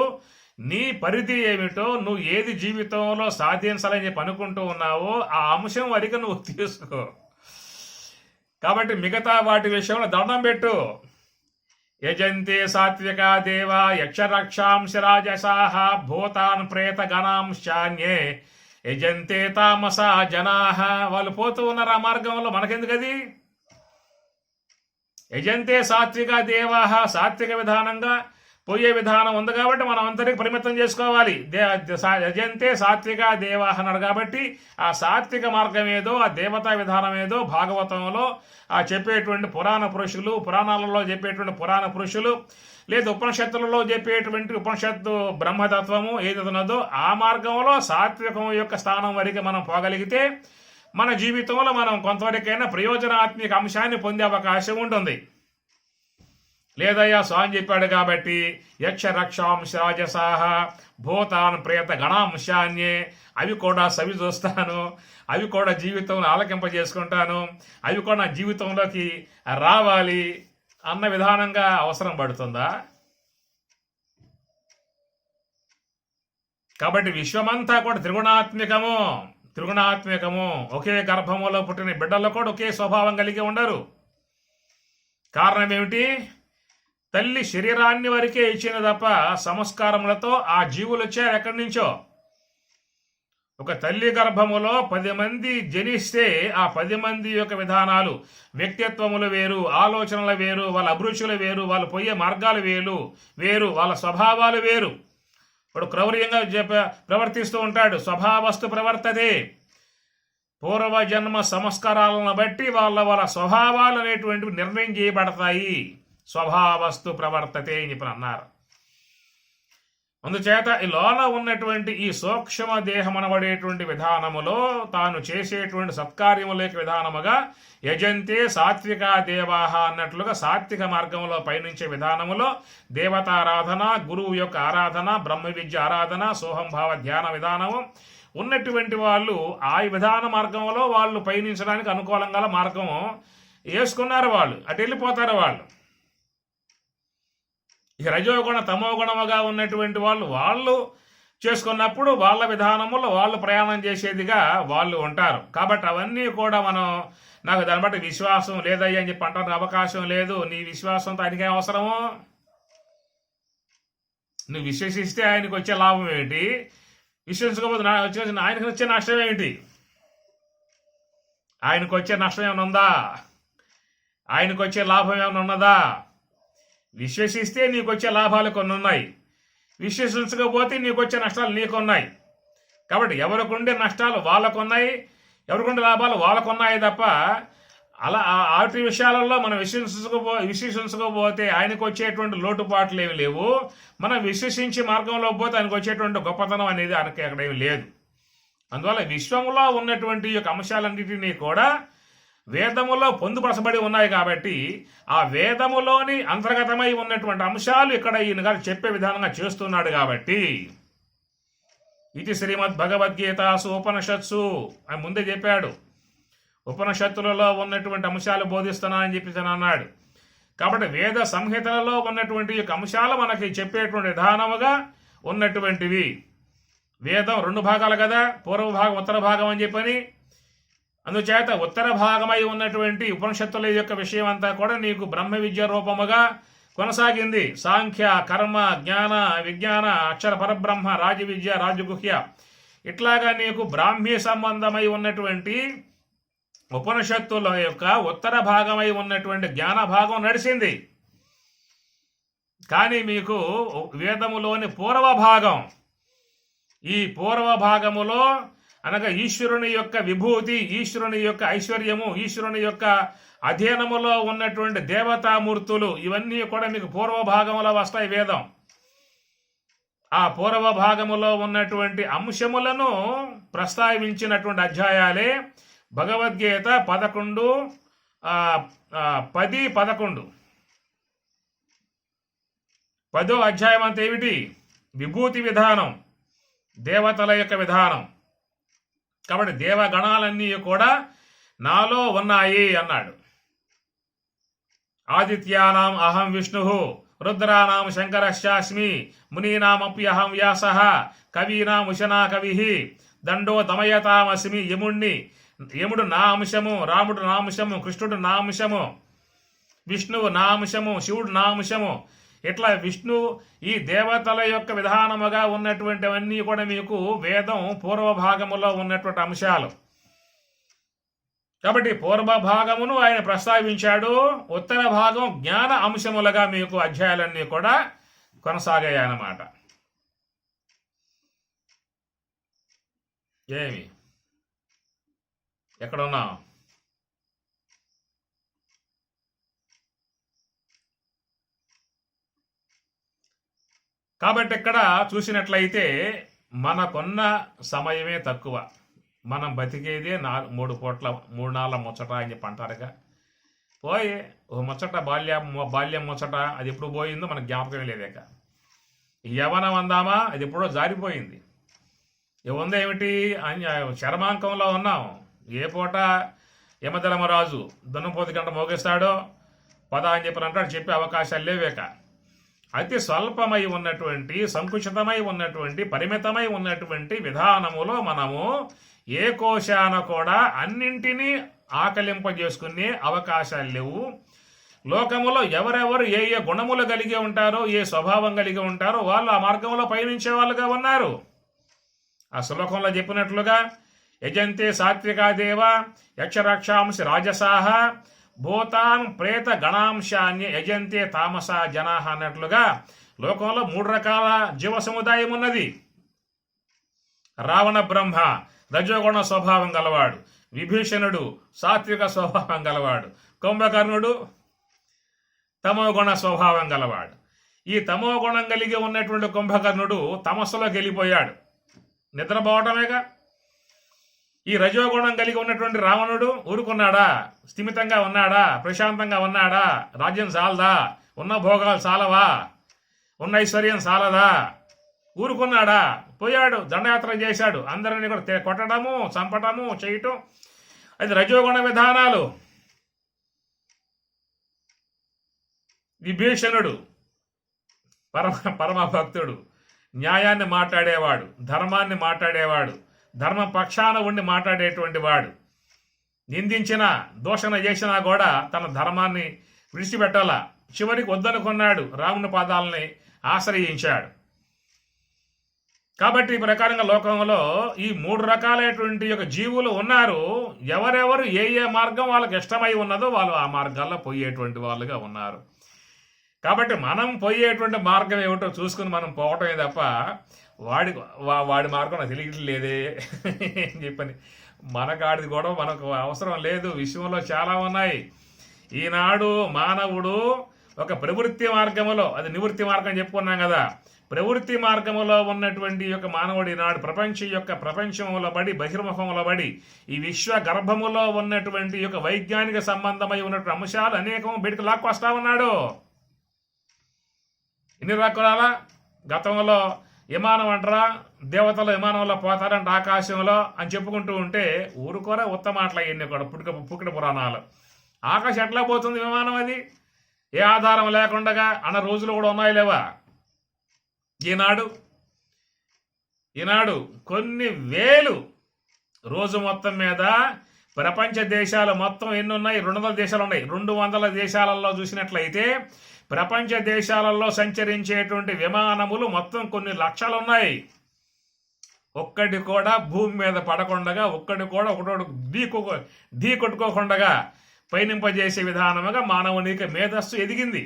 నీ పరిధి ఏమిటో, నువ్వు ఏది జీవితంలో సాధించాలని చెప్పి అనుకుంటూ ఉన్నావో ఆ అంశం వరకు నువ్వు తీసుకో. కాబట్టి మిగతా వాటి విషయంలో దండం పెట్టు. యజంతే సాత్విక దేవా యక్షరక్షాంశరాజసాః భూతాన్ ప్రేత గణాంశాన్యే యజంతే తామసా జనాః. వాళ్ళు పోతూ ఉన్నారు ఆ మార్గంలో, మనకెందుకది? యజంతే సాత్విక దేవాః, సాత్విక విధానంగా పోయే విధానం ఉంది కాబట్టి మనం అందరికి పరిమితం చేసుకోవాలి. యజంతే సాత్విక దేవాః అన్నాడు కాబట్టి ఆ సాత్విక మార్గం ఏదో, ఆ దేవతా విధానం ఏదో భాగవతంలో ఆ చెప్పేటువంటి పురాణాలలో చెప్పేటువంటి పురాణ పురుషులు లేదా ఉపనిషత్తులలో చెప్పేటువంటి ఉపనిషత్తు బ్రహ్మతత్వము ఏదైతున్నదో ఆ మార్గంలో సాత్వికం యొక్క స్థానం వరకు మనం పోగలిగితే మన జీవితంలో మనం కొంతవరకైనా ప్రయోజనాత్మక అంశాన్ని పొందే అవకాశం ఉంటుంది. లేదయ్యా స్వామి చెప్పాడు కాబట్టి యక్ష రక్షాంశాజసాః భూతాన్ ప్రేత గణాంశాన్యే, అవి కూడా సవి చూస్తాను, అవి కూడా జీవితంలో ఆలకింపజేసుకుంటాను, అవి కూడా నా జీవితంలోకి రావాలి అన్న విధానంగా అవసరం పడుతుందా? కాబట్టి విశ్వమంతా కూడా త్రిగుణాత్మికము. ఒకే గర్భములో పుట్టిన బిడ్డల్లో కూడా ఒకే స్వభావం కలిగి ఉండరు. కారణం ఏమిటి? తల్లి శరీరాన్ని వరకే ఇచ్చిన తప్ప సంస్కారములతో ఆ జీవులు వచ్చారు ఎక్కడి నుంచో. ఒక తల్లి గర్భములో 10 మంది జనిస్తే ఆ 10 మంది యొక్క విధానాలు, వ్యక్తిత్వములు వేరు, ఆలోచనలు వేరు, వాళ్ళ అభిరుచులు వేరు, వాళ్ళు పోయే మార్గాలు వేరు, వాళ్ళ స్వభావాలు వేరు. ఇప్పుడు క్రౌర్యంగా ప్రవర్తిస్తూ ఉంటాడు, స్వభావస్తు ప్రవర్తతే. పూర్వజన్మ సంస్కారాలను బట్టి వాళ్ళ స్వభావాలు అనేటువంటివి నిర్ణయం చేయబడతాయి. స్వభావస్తు ప్రవర్తతే అని చెప్పి అన్నారు. అందుచేత ఈ లోన ఉన్నటువంటి ఈ సూక్ష్మ దేహం అనబడేటువంటి విధానములో తాను చేసేటువంటి సత్కార్యముల విధానముగా యజంతే సాత్విక దేవాహ అన్నట్లుగా సాత్విక మార్గంలో పయనించే విధానములో దేవతారాధన, గురువు యొక్క ఆరాధన, బ్రహ్మ విద్య ఆరాధన, సోహంభావ ధ్యాన విధానము ఉన్నటువంటి వాళ్ళు ఆ విధాన మార్గంలో వాళ్ళు పయనించడానికి అనుకూలంగా మార్గం వేసుకున్నారు వాళ్ళు, అటు వెళ్ళిపోతారు వాళ్ళు. ఇక రజోగుణ తమోగుణముగా ఉన్నటువంటి వాళ్ళు చేసుకున్నప్పుడు వాళ్ళ విధానములో వాళ్ళు ప్రయాణం చేసేదిగా వాళ్ళు ఉంటారు. కాబట్టి అవన్నీ కూడా మనం నాకు దాన్ని బట్టి విశ్వాసం లేదయ్యా అని చెప్పి అంటానికి అవకాశం లేదు. నీ విశ్వాసంతో ఆయనకే అవసరము? నువ్వు విశ్వసిస్తే ఆయనకు వచ్చే లాభం ఏంటి? విశ్వసించకపోతే ఆయనకు వచ్చే నష్టం ఏంటి? ఆయనకు వచ్చే నష్టం ఏమైనా ఉందా? ఆయనకు వచ్చే లాభం ఏమైనా ఉన్నదా? విశ్వసిస్తే నీకు వచ్చే లాభాలు కొన్ని ఉన్నాయి, విశ్వసించకపోతే నీకు వచ్చే నష్టాలు నీకున్నాయి. కాబట్టి ఎవరికి ఉండే నష్టాలు వాళ్ళకున్నాయి, ఎవరికి ఉండే లాభాలు వాళ్ళకున్నాయి తప్ప అలా ఆటి విషయాలలో మనం విశ్వసించకపోతే ఆయనకు వచ్చేటువంటి లోటుపాట్లు ఏమి లేవు. మనం విశ్వసించి మార్గంలో పోతే ఆయనకు వచ్చేటువంటి గొప్పతనం అనేది ఆయనకి ఎక్కడేమి లేదు. అందువల్ల విశ్వంలో ఉన్నటువంటి యొక్క అంశాలన్నింటినీ కూడా వేదములో పొందుపరచబడి ఉన్నాయి. కాబట్టి ఆ వేదములోని అంతర్గతమై ఉన్నటువంటి అంశాలు ఇక్కడ ఈయన గారు చెప్పే విధానంగా చేస్తున్నాడు. కాబట్టి ఇది శ్రీమద్ భగవద్గీతాసు ఉపనిషత్సు అని ముందే చెప్పాడు. ఉపనిషత్తులలో ఉన్నటువంటి అంశాలు బోధిస్తున్నానని చెప్పి అన్నాడు. కాబట్టి వేద సంహితలలో ఉన్నటువంటి యొక్క అంశాలు మనకి చెప్పేటువంటి విధానముగా ఉన్నటువంటివి. వేదం 2 భాగాలు కదా, పూర్వ భాగం ఉత్తర భాగం అని చెప్పని. అందుచేత ఉత్తర భాగమై ఉన్నటువంటి ఉపనిషత్తుల యొక్క విషయం అంతా కూడా నీకు బ్రహ్మ విద్య రూపముగా కొనసాగింది. సాంఖ్య, కర్మ, జ్ఞాన, విజ్ఞాన, అక్షర పరబ్రహ్మ, రాజవిద్య, రాజగుహ్య, ఇట్లాగా నీకు బ్రాహ్మీ సంబంధమై ఉన్నటువంటి ఉపనిషత్తుల యొక్క ఉత్తర భాగమై ఉన్నటువంటి జ్ఞాన భాగం నడిచింది. కానీ మీకు వేదములోని పూర్వ భాగం, ఈ పూర్వ భాగములో అనగా ఈశ్వరుని యొక్క విభూతి, ఈశ్వరుని యొక్క ఐశ్వర్యము, ఈశ్వరుని యొక్క అధీనములో ఉన్నటువంటి దేవతామూర్తులు, ఇవన్నీ కూడా మీకు పూర్వ భాగంలో వస్తాయి. వేదం ఆ పూర్వ భాగములో ఉన్నటువంటి అంశములను ప్రస్తావించినటువంటి అధ్యాయాలే భగవద్గీత 11, 10, 11. 10వ అధ్యాయం అంతా ఏమిటి? విభూతి విధానం, దేవతల యొక్క విధానం. కాబట్టి దేవగణాలన్నీ కూడా నాలో ఉన్నాయి అన్నాడు. ఆదిత్యానాం అహం విష్ణు, రుద్రానాం శంకరశ్చాస్మి, మునీనామప్యహం వ్యాసః, కవీనాం ఉశనా కవి, దండో దమయతామస్మి. యముడు నా అంశము, రాముడు నా అంశము, కృష్ణుడు నా అంశము, విష్ణువు నా అంశము, శివుడు నా అంశము. ఇట్లా విష్ణు ఈ దేవతల యొక్క విధానముగా ఉన్నటువంటివన్నీ కూడా మీకు వేదం పూర్వ భాగములో ఉన్నటువంటి అంశాలు. కాబట్టి పూర్వ భాగమును ఆయన ప్రస్తావించాడు, ఉత్తర భాగం జ్ఞాన అంశములుగా మీకు అధ్యాయాలన్నీ కూడా కొనసాగాయి అన్నమాట. ఏమి ఎక్కడున్నావు? కాబట్టి ఇక్కడ చూసినట్లయితే మనకున్న సమయమే తక్కువ. మనం బతికేదే 3 పూట్ల 3 నాళ్ళ ముచ్చట అని చెప్పి అంటారుగా. పోయి ఓ ముచ్చట బాల్యం ముచ్చట, అది ఎప్పుడు పోయిందో మనకు జ్ఞాపకం లేదేక. యవనం అందామా, అది ఎప్పుడో జారిపోయింది. ఉందేమిటి? చరమాంకంలో ఉన్నాం. ఏ పూట యమధర్మరాజు దున్నపోతి గంట మోగిస్తాడో పద అని చెప్పి అంటాడు, చెప్పే అవకాశాలు లేవేక. అతి స్వల్పమై ఉన్నటువంటి, సంకుచితమై ఉన్నటువంటి, పరిమితమై ఉన్నటువంటి విధానములో మనము ఏ కోశాన కూడా అన్నింటినీ ఆకలింపజేసుకునే అవకాశాలు లేవు. లోకములో ఎవరెవరు ఏ ఏ గుణములు కలిగి ఉంటారో, ఏ స్వభావం కలిగి ఉంటారో వాళ్ళు ఆ మార్గంలో పయనించే వాళ్ళుగా ఉన్నారు. ఆ శ్లోకంలో చెప్పినట్లుగా యజంతే సాత్వికాదేవ యక్షరక్షాంశ రాజసాహ భూతాన్ ప్రేత గణాంశాన్ని యజంతే తామసా జనా అన్నట్లుగా లోకంలో 3 రకాల జీవ సముదాయం ఉన్నది. రావణ బ్రహ్మ రజోగుణ స్వభావం గలవాడు, విభీషణుడు సాత్విక స్వభావం గలవాడు, కుంభకర్ణుడు తమోగుణ స్వభావం గలవాడు. ఈ తమోగుణం కలిగి ఉన్నటువంటి కుంభకర్ణుడు తమస్సులో గెలిపోయాడు, నిద్రపోవటమేగా. ఈ రజోగుణం కలిగి ఉన్నటువంటి రావణుడు ఊరుకున్నాడా? స్థిమితంగా ఉన్నాడా? ప్రశాంతంగా ఉన్నాడా? రాజ్యం చాలదా? ఉన్న భోగాలు చాలవా? ఉన్న ఐశ్వర్యం చాలదా? ఊరుకున్నాడా? పోయాడు, దండయాత్ర చేశాడు, అందరినీ కూడా కొట్టడము, చంపటము చేయటం. అది రజోగుణ విధానాలు. విభీషణుడు పరమ భక్తుడు, న్యాయాన్ని మాట్లాడేవాడు, ధర్మాన్ని మాట్లాడేవాడు, ధర్మ పక్షాన ఉండి మాట్లాడేటువంటి వాడు. నిందించినా దూషణ చేసినా కూడా తన ధర్మాన్ని విడిచిపెట్టాలా. చివరికి వద్దనుకున్నాడు, రాముని పాదాలని ఆశ్రయించాడు. కాబట్టి ఈ ప్రకారంగా లోకంలో ఈ 3 రకాలైనటువంటి యొక్క జీవులు ఉన్నారు. ఎవరెవరు ఏ ఏ మార్గం వాళ్ళకి ఇష్టమై ఉన్నదో వాళ్ళు ఆ మార్గాల్లో పోయేటువంటి వాళ్ళుగా ఉన్నారు. కాబట్టి మనం పోయేటువంటి మార్గం ఏమిటో చూసుకుని మనం పోవటమే తప్ప వాడి మార్గం నాకు తెలియట్లేదే అని చెప్పని మనకాడిది కూడా మనకు అవసరం లేదు. విశ్వంలో చాలా ఉన్నాయి. ఈనాడు మానవుడు ఒక ప్రవృత్తి మార్గములో, అది నివృత్తి మార్గం చెప్పుకున్నాం కదా, ప్రవృత్తి మార్గములో ఉన్నటువంటి యొక్క మానవుడు ఈనాడు ప్రపంచంలో పడి, బహిర్ముఖంలో పడి, ఈ విశ్వ గర్భములో ఉన్నటువంటి యొక్క వైజ్ఞానిక సంబంధమై ఉన్నటువంటి అంశాలు అనేకం బయటకు లాక్కొస్తా ఉన్నాడు. ఎన్ని రకాల గతంలో విమానం అంటారా, దేవతలు విమానంలో పోతారంట ఆకాశంలో అని చెప్పుకుంటూ ఉంటే ఊరుకోరా ఉత్తమ అట్లా ఎన్ని కూడా పుట్టిన పురాణాలు. ఆకాశం ఎట్లా పోతుంది విమానం? అది ఏ ఆధారం లేకుండా అన్న రోజులు కూడా ఉన్నాయి లేవా? ఈనాడు కొన్ని వేలు రోజు మొత్తం మీద ప్రపంచ దేశాలు మొత్తం ఎన్ని ఉన్నాయి? 200 దేశాలు ఉన్నాయి. 200 దేశాలలో చూసినట్లయితే ప్రపంచ దేశాలలో సంచరించేటువంటి విమానములు మొత్తం కొన్ని లక్షలు ఉన్నాయి. ఒక్కటి కూడా భూమి మీద పడకుండా, ఒక్కటి కూడా ఒకటోడు ఢీ కొట్టుకోకుండా పయనింపజేసే విధానముగా మానవునికి మేధస్సు ఎదిగింది.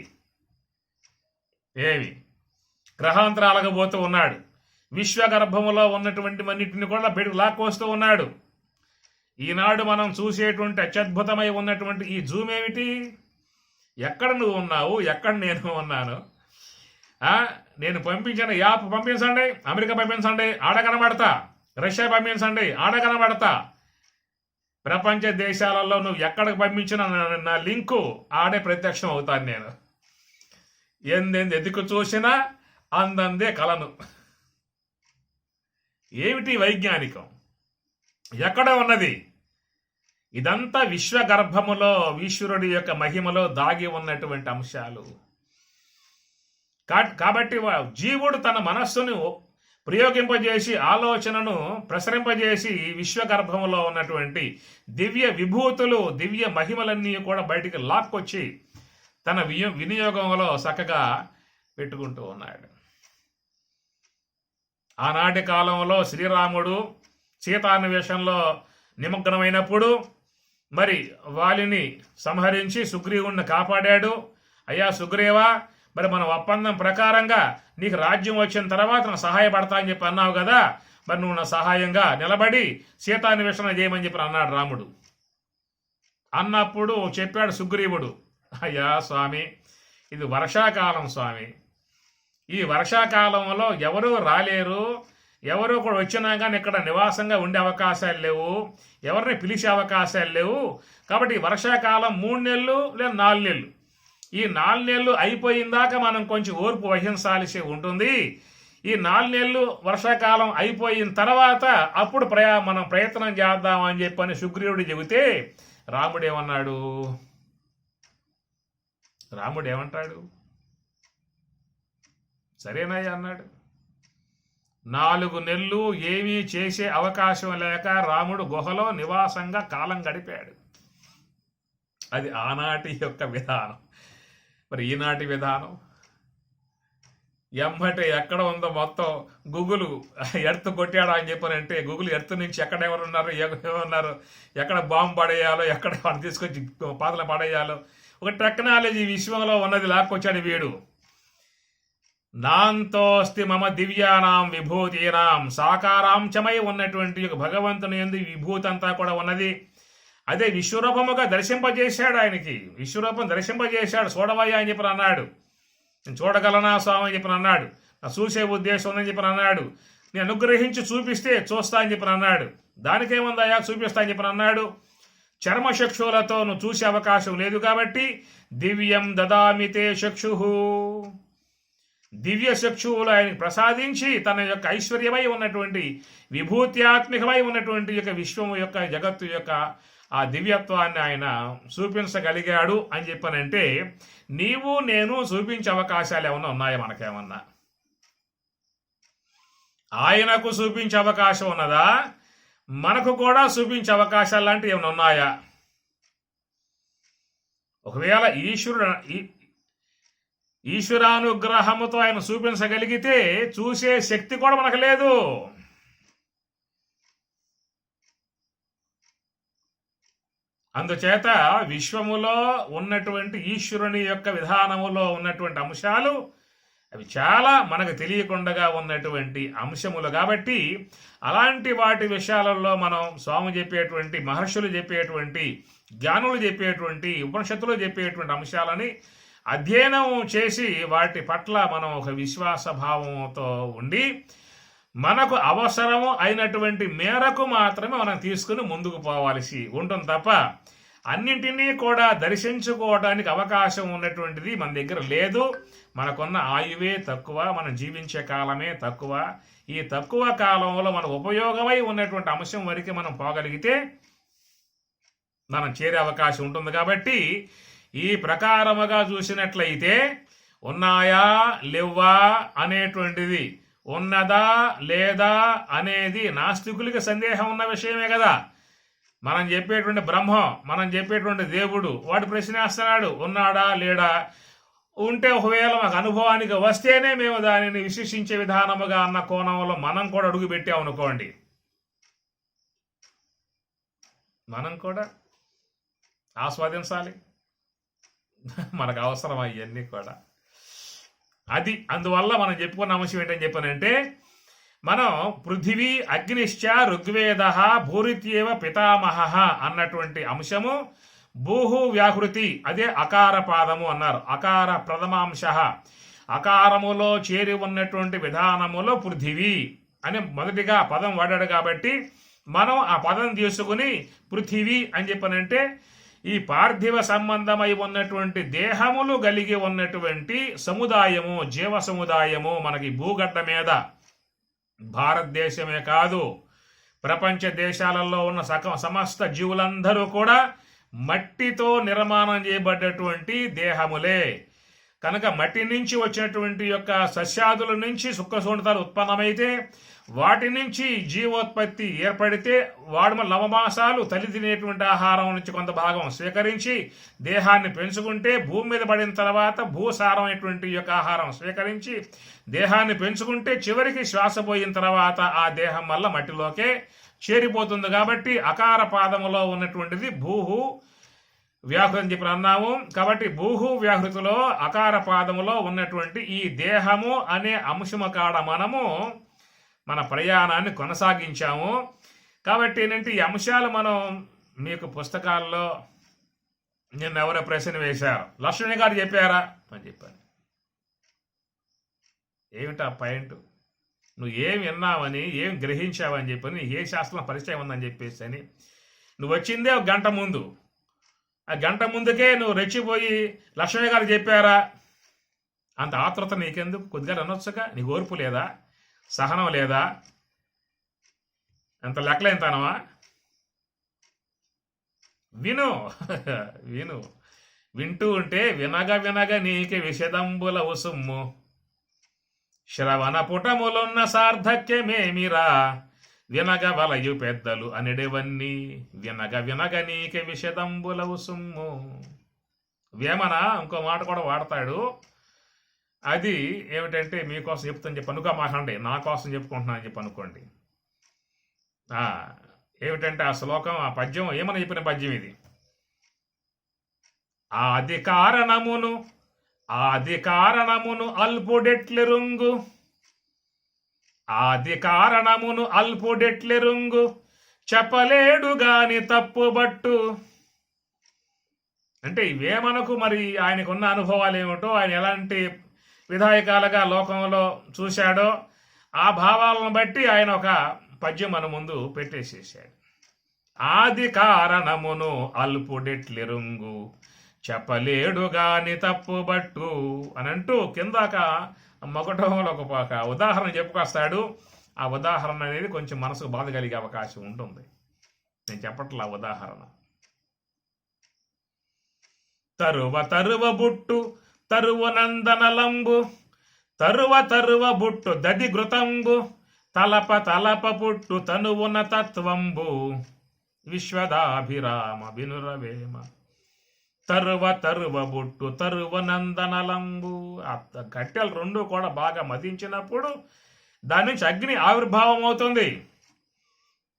ఏవి గ్రహాంతరాలకు పోతూ ఉన్నాడు. విశ్వగర్భములో ఉన్నటువంటి అన్నిటిని కూడా బయటకు లాక్కొస్తూ ఉన్నాడు. ఈనాడు మనం చూసేటువంటి అత్యద్భుతమై ఉన్నటువంటి ఈ జూమ్ ఏమిటి? ఎక్కడ నువ్వు ఉన్నావు, ఎక్కడ నేను ఉన్నాను? నేను పంపించిన యాప్ పంపించండి, అమెరికా పంపించండి, ఆడ కనబడతా, రష్యా పంపించండి, ఆడ కనబడతా. ప్రపంచ దేశాలలో నువ్వు ఎక్కడికి పంపించిన నా లింకు ఆడే ప్రత్యక్షం అవుతాను నేను. ఎందెంది ఎదుకు చూసినా అందందే కలను. ఏమిటి వైజ్ఞానికం? ఎక్కడ ఉన్నది? ఇదంతా విశ్వగర్భములో ఈశ్వరుడి యొక్క మహిమలో దాగి ఉన్నటువంటి అంశాలు. కాబట్టి జీవుడు తన మనస్సును ప్రయోగింపజేసి, ఆలోచనను ప్రసరింపజేసి విశ్వగర్భములో ఉన్నటువంటి దివ్య విభూతులు, దివ్య మహిమలన్నీ కూడా బయటికి లాక్కొచ్చి తన వినియోగంలో చక్కగా పెట్టుకుంటూ ఉన్నాడు. ఆనాటి కాలంలో శ్రీరాముడు సీతాన్వేషణలో నిమగ్నమైనప్పుడు మరి వాలిని సంహరించి సుగ్రీవుణ్ణి కాపాడాడు. అయ్యా సుగ్రీవా, మరి మన ఒప్పందం ప్రకారంగా నీకు రాజ్యం వచ్చిన తర్వాత నా సహాయపడతా అని చెప్పి అన్నావు కదా, మరి నువ్వు నా సహాయంగా నిలబడి సీతాన్వేషణ చేయమని చెప్పి అన్నాడు రాముడు. అన్నప్పుడు చెప్పాడు సుగ్రీవుడు, అయ్యా స్వామి, ఇది వర్షాకాలం స్వామి, ఈ వర్షాకాలంలో ఎవరూ రాలేరు, ఎవరు కూడా వచ్చినా కానీ ఇక్కడ నివాసంగా ఉండే అవకాశాలు లేవు, ఎవరిని పిలిచే అవకాశాలు లేవు. కాబట్టి వర్షాకాలం 3 నెలలు లేదా 4 నెలలు, ఈ 4 నెలలు అయిపోయిందాక మనం కొంచెం ఓర్పు వహించాల్సి ఉంటుంది. ఈ 4 నెలలు వర్షాకాలం అయిపోయిన తర్వాత అప్పుడు మనం ప్రయత్నం చేద్దామని చెప్పని సుగ్రీవుడు చెబితే రాముడు ఏమంటాడు? సరేనయ్యా అన్నాడు. 4 నెలలు ఏమీ చేసే అవకాశం లేక రాముడు గుహలో నివాసంగా కాలం గడిపాడు. అది ఆనాటి యొక్క విధానం. మరి ఈనాటి విధానం ఎమ్మటే ఎక్కడ ఉందో మొత్తం గూగుల్ ఎర్త్ కొట్టాడు అని చెప్పారంటే గూగుల్ ఎర్త్ నుంచి ఎక్కడ ఎవరున్నారు, ఏమన్నారు, ఎక్కడ బాంబు పడేయాలో, ఎక్కడ వాడిని తీసుకొచ్చి పాతలు పడేయాలో ఒక టెక్నాలజీ విశ్వంలో ఉన్నది లాక్కొచ్చాడు వీడు. నాంతోస్తి మమ దివ్యానాం విభూతీనాం సాకారాంశమై ఉన్నటువంటి భగవంతుని యందు విభూతి అంతా కూడా ఉన్నది. అదే విశ్వరూపముగా దర్శింపజేశాడు. ఆయనకి విశ్వరూపం దర్శింపజేశాడు. చూడవయ్యా అని చెప్పి అన్నాడు. నేను చూడగలనా స్వామి అని చెప్పి అన్నాడు. నా చూసే ఉద్దేశం ఉందని చెప్పి అన్నాడు. నేను అనుగ్రహించి చూపిస్తే చూస్తా అని చెప్పి అన్నాడు. దానికేముందయ్యా చూపిస్తా అని చెప్పి అన్నాడు. చర్మచక్షువులతో నువ్వు చూసే అవకాశం లేదు కాబట్టి దివ్యం దదామితే చక్షుః, దివ్య చక్షువులు ఆయనకు ప్రసాదించి తన యొక్క ఐశ్వర్యమై ఉన్నటువంటి విభూత్యాత్మికమై ఉన్నటువంటి యొక్క విశ్వము యొక్క జగత్తు యొక్క ఆ దివ్యత్వాన్ని ఆయన చూపించగలిగాడు అని చెప్పానంటే నీవు నేను చూపించే అవకాశాలు ఏమన్నా ఉన్నాయా మనకేమన్నా? ఆయనకు చూపించే అవకాశం ఉన్నదా? మనకు కూడా చూపించే అవకాశాలు లాంటివి ఏమైనా ఉన్నాయా? ఒకవేళ ఈశ్వరానుగ్రహముతో ఆయన చూపించగలిగితే చూసే శక్తి కూడా మనకు లేదు. అందుచేత విశ్వములో ఉన్నటువంటి ఈశ్వరుని యొక్క విధానములో ఉన్నటువంటి అంశాలు అవి చాలా మనకు తెలియకుండా ఉన్నటువంటి అంశములు కాబట్టి అలాంటి వాటి విషయాలలో మనం స్వామి చెప్పేటువంటి, మహర్షులు చెప్పేటువంటి, జ్ఞానులు చెప్పేటువంటి, ఉపనిషత్తులు చెప్పేటువంటి అంశాలని అధ్యయనం చేసి వాటి పట్ల మనం ఒక విశ్వాస భావంతో ఉండి మనకు అవసరము అయినటువంటి మేరకు మాత్రమే మనం తీసుకుని ముందుకు పోవాల్సి ఉంటుంది తప్ప అన్నింటినీ కూడా దర్శించుకోవడానికి అవకాశం ఉన్నటువంటిది మన దగ్గర లేదు. మనకున్న ఆయువే తక్కువ, మనం జీవించే కాలమే తక్కువ. ఈ తక్కువ కాలంలో మన ఉపయోగమై ఉన్నటువంటి అంశం వరకు మనం పోగలిగితే మనం చేరే అవకాశం ఉంటుంది. కాబట్టి ఈ ప్రకారముగా చూసినట్లయితే ఉన్నాయా లేవా అనేటువంటిది, ఉన్నదా లేదా అనేది నాస్తికులకి సందేహం ఉన్న విషయమే కదా. మనం చెప్పేటువంటి బ్రహ్మం, మనం చెప్పేటువంటి దేవుడు వాడు ప్రశ్నేస్తున్నాడు ఉన్నాడా లేడా. ఉంటే ఒకవేళ మాకు అనుభవానికి వస్తేనే మేము దానిని విశ్లేషించే విధానముగా అన్న కోణంలో మనం కూడా అడుగు పెట్టామనుకోండి, మనం కూడా ఆస్వాదించాలి. మనకు అవసరం అవన్నీ కూడా. అది అందువల్ల మనం చెప్పుకున్న అంశం ఏంటని చెప్పానంటే మనం పృథివీ అగ్నిశ్చ ఋగ్వేద భూరిత్యేవ పితామహ అన్నటువంటి అంశము భూహు వ్యాహృతి, అదే అకార పాదము అన్నారు. అకార ప్రథమాంశ, అకారములో చేరి ఉన్నటువంటి విధానములో పృథివీ అని మొదటిగా పదం వాడాడు కాబట్టి మనం ఆ పదం తీసుకుని పృథివీ అని చెప్పనంటే ఈ పార్థివ సంబంధమై ఉన్నటువంటి దేహములు కలిగి ఉన్నటువంటి సముదాయము, జీవ సముదాయము మనకి భూగడ్డ మీద భారతదేశమే కాదు ప్రపంచ దేశాలలో ఉన్న సమస్త జీవులందరూ కూడా మట్టితో నిర్మాణం చేయబడ్డటువంటి దేహములే. కనుక మట్టి నుంచి వచ్చినటువంటి యొక్క సస్యాదుల నుంచి సుఖశూన్యతలు ఉత్పన్నమైతే వాటి నుంచి జీవోత్పత్తి ఏర్పడితే వాడు లవమాసాలు తల్లి తినేటువంటి ఆహారం నుంచి కొంత భాగం స్వీకరించి దేహాన్ని పెంచుకుంటే భూమి మీద పడిన తర్వాత భూసారమైనటువంటి యొక్క ఆహారం స్వీకరించి దేహాన్ని పెంచుకుంటే చివరికి శ్వాస పోయిన తర్వాత ఆ దేహం వల్ల మట్టిలోకే చేరిపోతుంది. కాబట్టి అకార పాదములో ఉన్నటువంటిది భూహు వ్యాహృతి అని చెప్పి అన్నాము. కాబట్టి భూహు వ్యాహృతిలో అకార పాదములో ఉన్నటువంటి ఈ దేహము అనే అంశము కాడ మనము మన ప్రయాణాన్ని కొనసాగించాము. కాబట్టి ఏంటంటే ఈ అంశాలు మనం మీకు పుస్తకాల్లో నిన్న ఎవరో ప్రశ్న వేశారు, లక్ష్మణి గారు చెప్పారా అని చెప్పాను. ఏమిటా పాయింట్? నువ్వు ఏం విన్నావని, ఏం గ్రహించావని చెప్పని, ఏ శాస్త్రం పరిచయం ఉందని చెప్పేసి అని నువ్వు వచ్చిందే ఒక గంట ముందు. ఆ గంట ముందుకే నువ్వు రెచ్చిపోయి లక్ష్మణి గారు చెప్పారా అంత ఆతృత నీకెందుకు? కొద్దిగా అనొచ్చుగా. నీకు ఓర్పు లేదా? సహనం లేదా? అంత లెక్కలేంతనవా? విను విను. వింటూ ఉంటే వినగ వినగ నీకే విషదంబుల ఉసుమ్ము శ్రవణ పుటములున్న సార్థక్యమేమిరా వినగ వలయు పెద్దలు అనెడవన్నీ వినగ వినగ నీకే విషదంబుల ఉసుమ్ము. వేమన ఇంకో మాట కూడా వాడతాడు. అది ఏమిటంటే మీకోసం చెప్తాను చెప్పి అనుకోమాకండి, నా కోసం చెప్పుకుంటున్నాను చెప్పి అనుకోండి. ఏమిటంటే ఆ శ్లోకం, ఆ పద్యం ఏమని చెప్పిన పద్యం ఇది. ఆది కారణమును అల్పుడెట్లెరుంగు, ఆది కారణమును అల్పుడెట్లెరుంగు చెప్పలేడు గాని తప్పుబట్టు. అంటే ఇవేమనకు మరి ఆయనకున్న అనుభవాలు ఏమిటో, ఆయన ఎలాంటి విధాయకాలుగా లోకంలో చూశాడో ఆ భావాలను బట్టి ఆయన ఒక పద్యం మన ముందు పెట్టేసేసాడు. ఆది కారణమును అల్పుడెట్లెరుంగు చెప్పలేడు గాని తప్పుబట్టు అని అంటూ కిందాక మొగటంలో ఒక ఉదాహరణ చెప్పుకొస్తాడు. ఆ ఉదాహరణ అనేది కొంచెం మనసుకు బాధ కలిగే అవకాశం ఉంటుంది. నేను చెప్పట్లా ఉదాహరణ. తరువ తరువ బుట్టు తరువు నందనలంబు తరువ తరువ బుట్టు దది ఘృతంబు తలప తలప పుట్టు తనువున తత్వంబు విశ్వదాభిరామ వినురవేమ. తరువ తరువ బుట్టు తరువ నందనలంబు. ఆ కట్టెలు రెండు కూడా బాగా మదించినప్పుడు దాని నుంచి అగ్ని ఆవిర్భావం అవుతుంది.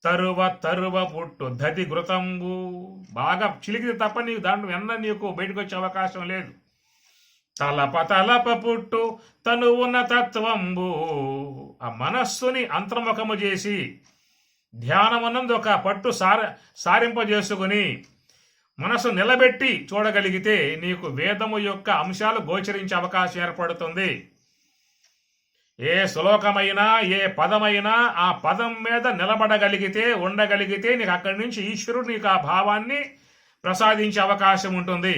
తరువ తరువ పుట్టు దది ఘృతంబు. బాగా చిలికితే తప్ప నీకు దాంట్లో వెన్న నీకు బయటకు వచ్చే అవకాశం లేదు. తలప తలప పుట్టు తనువున తత్వంబు. ఆ మనస్సుని అంతర్ముఖము చేసి ధ్యానమనందు ఒక పట్టు సారింపజేసుకుని మనసు నిలబెట్టి చూడగలిగితే నీకు వేదము యొక్క అంశాలు గోచరించే అవకాశం ఏర్పడుతుంది. ఏ శ్లోకమైనా ఏ పదమైనా ఆ పదం మీద నిలబడగలిగితే ఉండగలిగితే నీకు అక్కడి నుంచి ఈశ్వరుడు నీకు ఆ భావాన్ని ప్రసాదించే అవకాశం ఉంటుంది.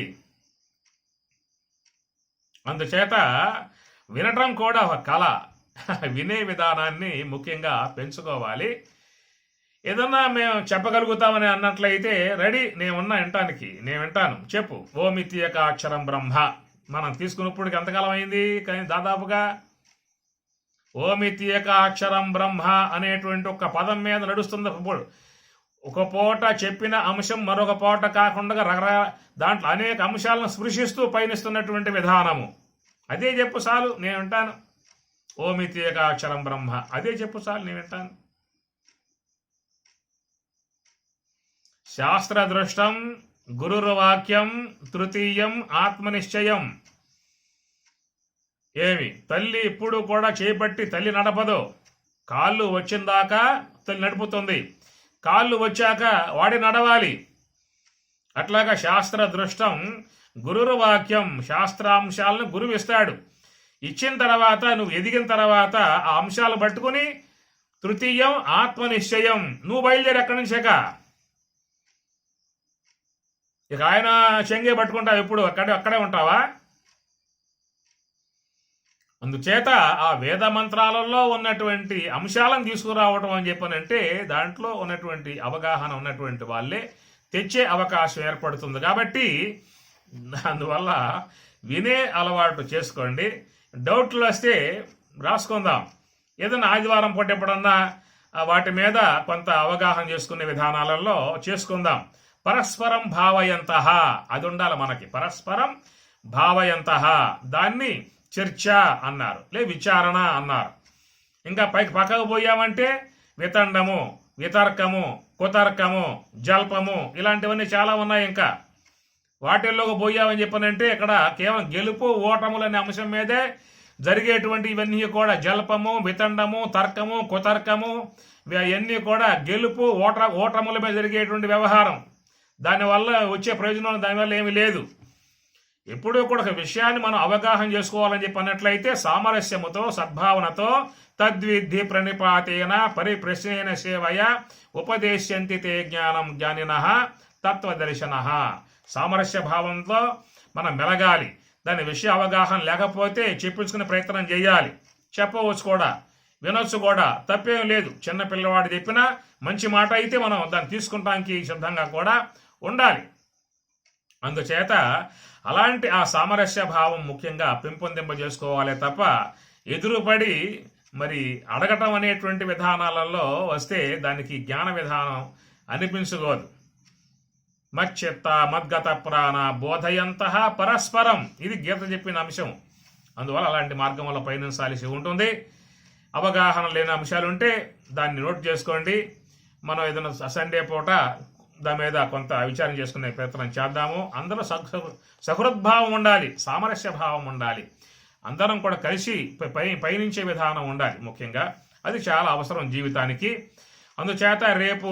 అందుచేత వినటం కూడా ఒక కళ. వినే విధానాన్ని ముఖ్యంగా పెంచుకోవాలి. ఏదన్నా మేము చెప్పగలుగుతామని అన్నట్లయితే రెడీ, నేనున్నా వినటానికి, నేను వింటాను, చెప్పు. ఓమిత్యేక అక్షరం బ్రహ్మ. మనం తీసుకున్నప్పటికి ఎంతకాలం అయింది? కానీ దాదాపుగా ఓమిత్యేక అక్షరం బ్రహ్మ అనేటువంటి ఒక పదం మీద నడుస్తుంది. ఒక పూట చెప్పిన అంశం మరొక పూట కాకుండా దాంట్లో అనేక అంశాలను స్పృశిస్తూ పయనిస్తున్నటువంటి విధానము. అదే చెప్పు చాలు, నేను వింటాను. ఓమిత్యేక అక్షరం బ్రహ్మ, అదే చెప్పు చాలు, నేను వింటాను. శాస్త్రదృష్టం గురుర్వాక్యం తృతీయం ఆత్మనిశ్చయం. ఏమి తల్లి ఇప్పుడు కూడా చేపట్టి తల్లి నడపదు. కాళ్ళు వచ్చిందాకా తల్లి నడుపుతుంది, కాళ్ళు వచ్చాక వాడి నడవాలి. అట్లాగా శాస్త్ర దృష్టం గురుర్వాక్యం. శాస్త్రాంశాలను గురువు ఇస్తాడు. ఇచ్చిన తర్వాత నువ్వు ఎదిగిన తర్వాత ఆ అంశాలు పట్టుకుని తృతీయం ఆత్మనిశ్చయం. నువ్వు బయలుదేరి ఎక్కడి నుంచాక ఇక ఆయన చెంగే పట్టుకుంటావు, ఎప్పుడు అక్కడే ఉంటావా? అందుచేత ఆ వేద మంత్రాలలో ఉన్నటువంటి అంశాలను తీసుకురావటం అని చెప్పనంటే దాంట్లో ఉన్నటువంటి అవగాహన ఉన్నటువంటి వాళ్ళే తెచ్చే అవకాశం ఏర్పడుతుంది. కాబట్టి అందువల్ల వినే అలవాటు చేసుకోండి. డౌట్లు వస్తే రాసుకుందాం. ఏదైనా ఆదివారం పూట ఎప్పుడన్నా వాటి మీద కొంత అవగాహన చేసుకునే విధానాలలో చేసుకుందాం. పరస్పరం భావయంతః అది ఉండాలి మనకి. పరస్పరం భావయంతః దాన్ని చర్చ అన్నారు, విచారణ అన్నారు. ఇంకా పక్కకు పోయామంటే వితండము, వితర్కము, కుతర్కము, జల్పము ఇలాంటివన్నీ చాలా ఉన్నాయి. ఇంకా వాటిల్లోకి పోయామని చెప్పనంటే ఇక్కడ కేవలం గెలుపు ఓటములు అనే అంశం మీదే జరిగేటువంటి ఇవన్నీ కూడా జల్పము, వితండము, తర్కము, కుతర్కము ఇవన్నీ కూడా గెలుపు ఓటముల మీద జరిగేటువంటి వ్యవహారం. దానివల్ల వచ్చే ప్రయోజనం దానివల్ల ఏమీ లేదు. ఎప్పుడూ కూడా ఒక విషయాన్ని మనం అవగాహన చేసుకోవాలని చెప్పి అన్నట్లయితే సామరస్యముతో సద్భావనతో తద్విద్ధి ప్రణిపాతేన పరిప్రశ్నేన సేవయ ఉపదేశ్యంతి తే జ్ఞానం జ్ఞానినః తత్వదర్శనః. సామరస్య భావంతో మనం మెలగాలి. దాని విషయ అవగాహన లేకపోతే చెప్పించుకునే ప్రయత్నం చేయాలి. చెప్పవచ్చు కూడా, వినొచ్చు కూడా, తప్పేం లేదు. చిన్న పిల్లవాడు చెప్పినా మంచి మాట అయితే మనం దాన్ని తీసుకుంటానికి సిద్ధంగా కూడా ఉండాలి. అందుచేత అలాంటి ఆ సామరస్య భావం ముఖ్యంగా పెంపొందింపజేసుకోవాలి తప్ప ఎదురుపడి మరి అడగటం అనేటువంటి విధానాలలో వస్తే దానికి జ్ఞాన విధానం అనిపించుకోదు. మచ్చిత్త మద్గత ప్రాణ బోధయంతః పరస్పరం. ఇది గీత చెప్పిన అంశం. అందువల్ల అలాంటి మార్గంలో పయనించాల్సి ఉంటుంది. అవగాహన లేని అంశాలు ఉంటే దాన్ని నోట్ చేసుకోండి. మనం ఏదైనా సండే పూట దాని మీద కొంత విచారం చేసుకునే ప్రయత్నం చేద్దాము. అందరూ సహృద్భావం ఉండాలి, సామరస్య భావం ఉండాలి. అందరం కూడా కలిసి పయనించే విధానం ఉండాలి. ముఖ్యంగా అది చాలా అవసరం జీవితానికి. అందుచేత రేపు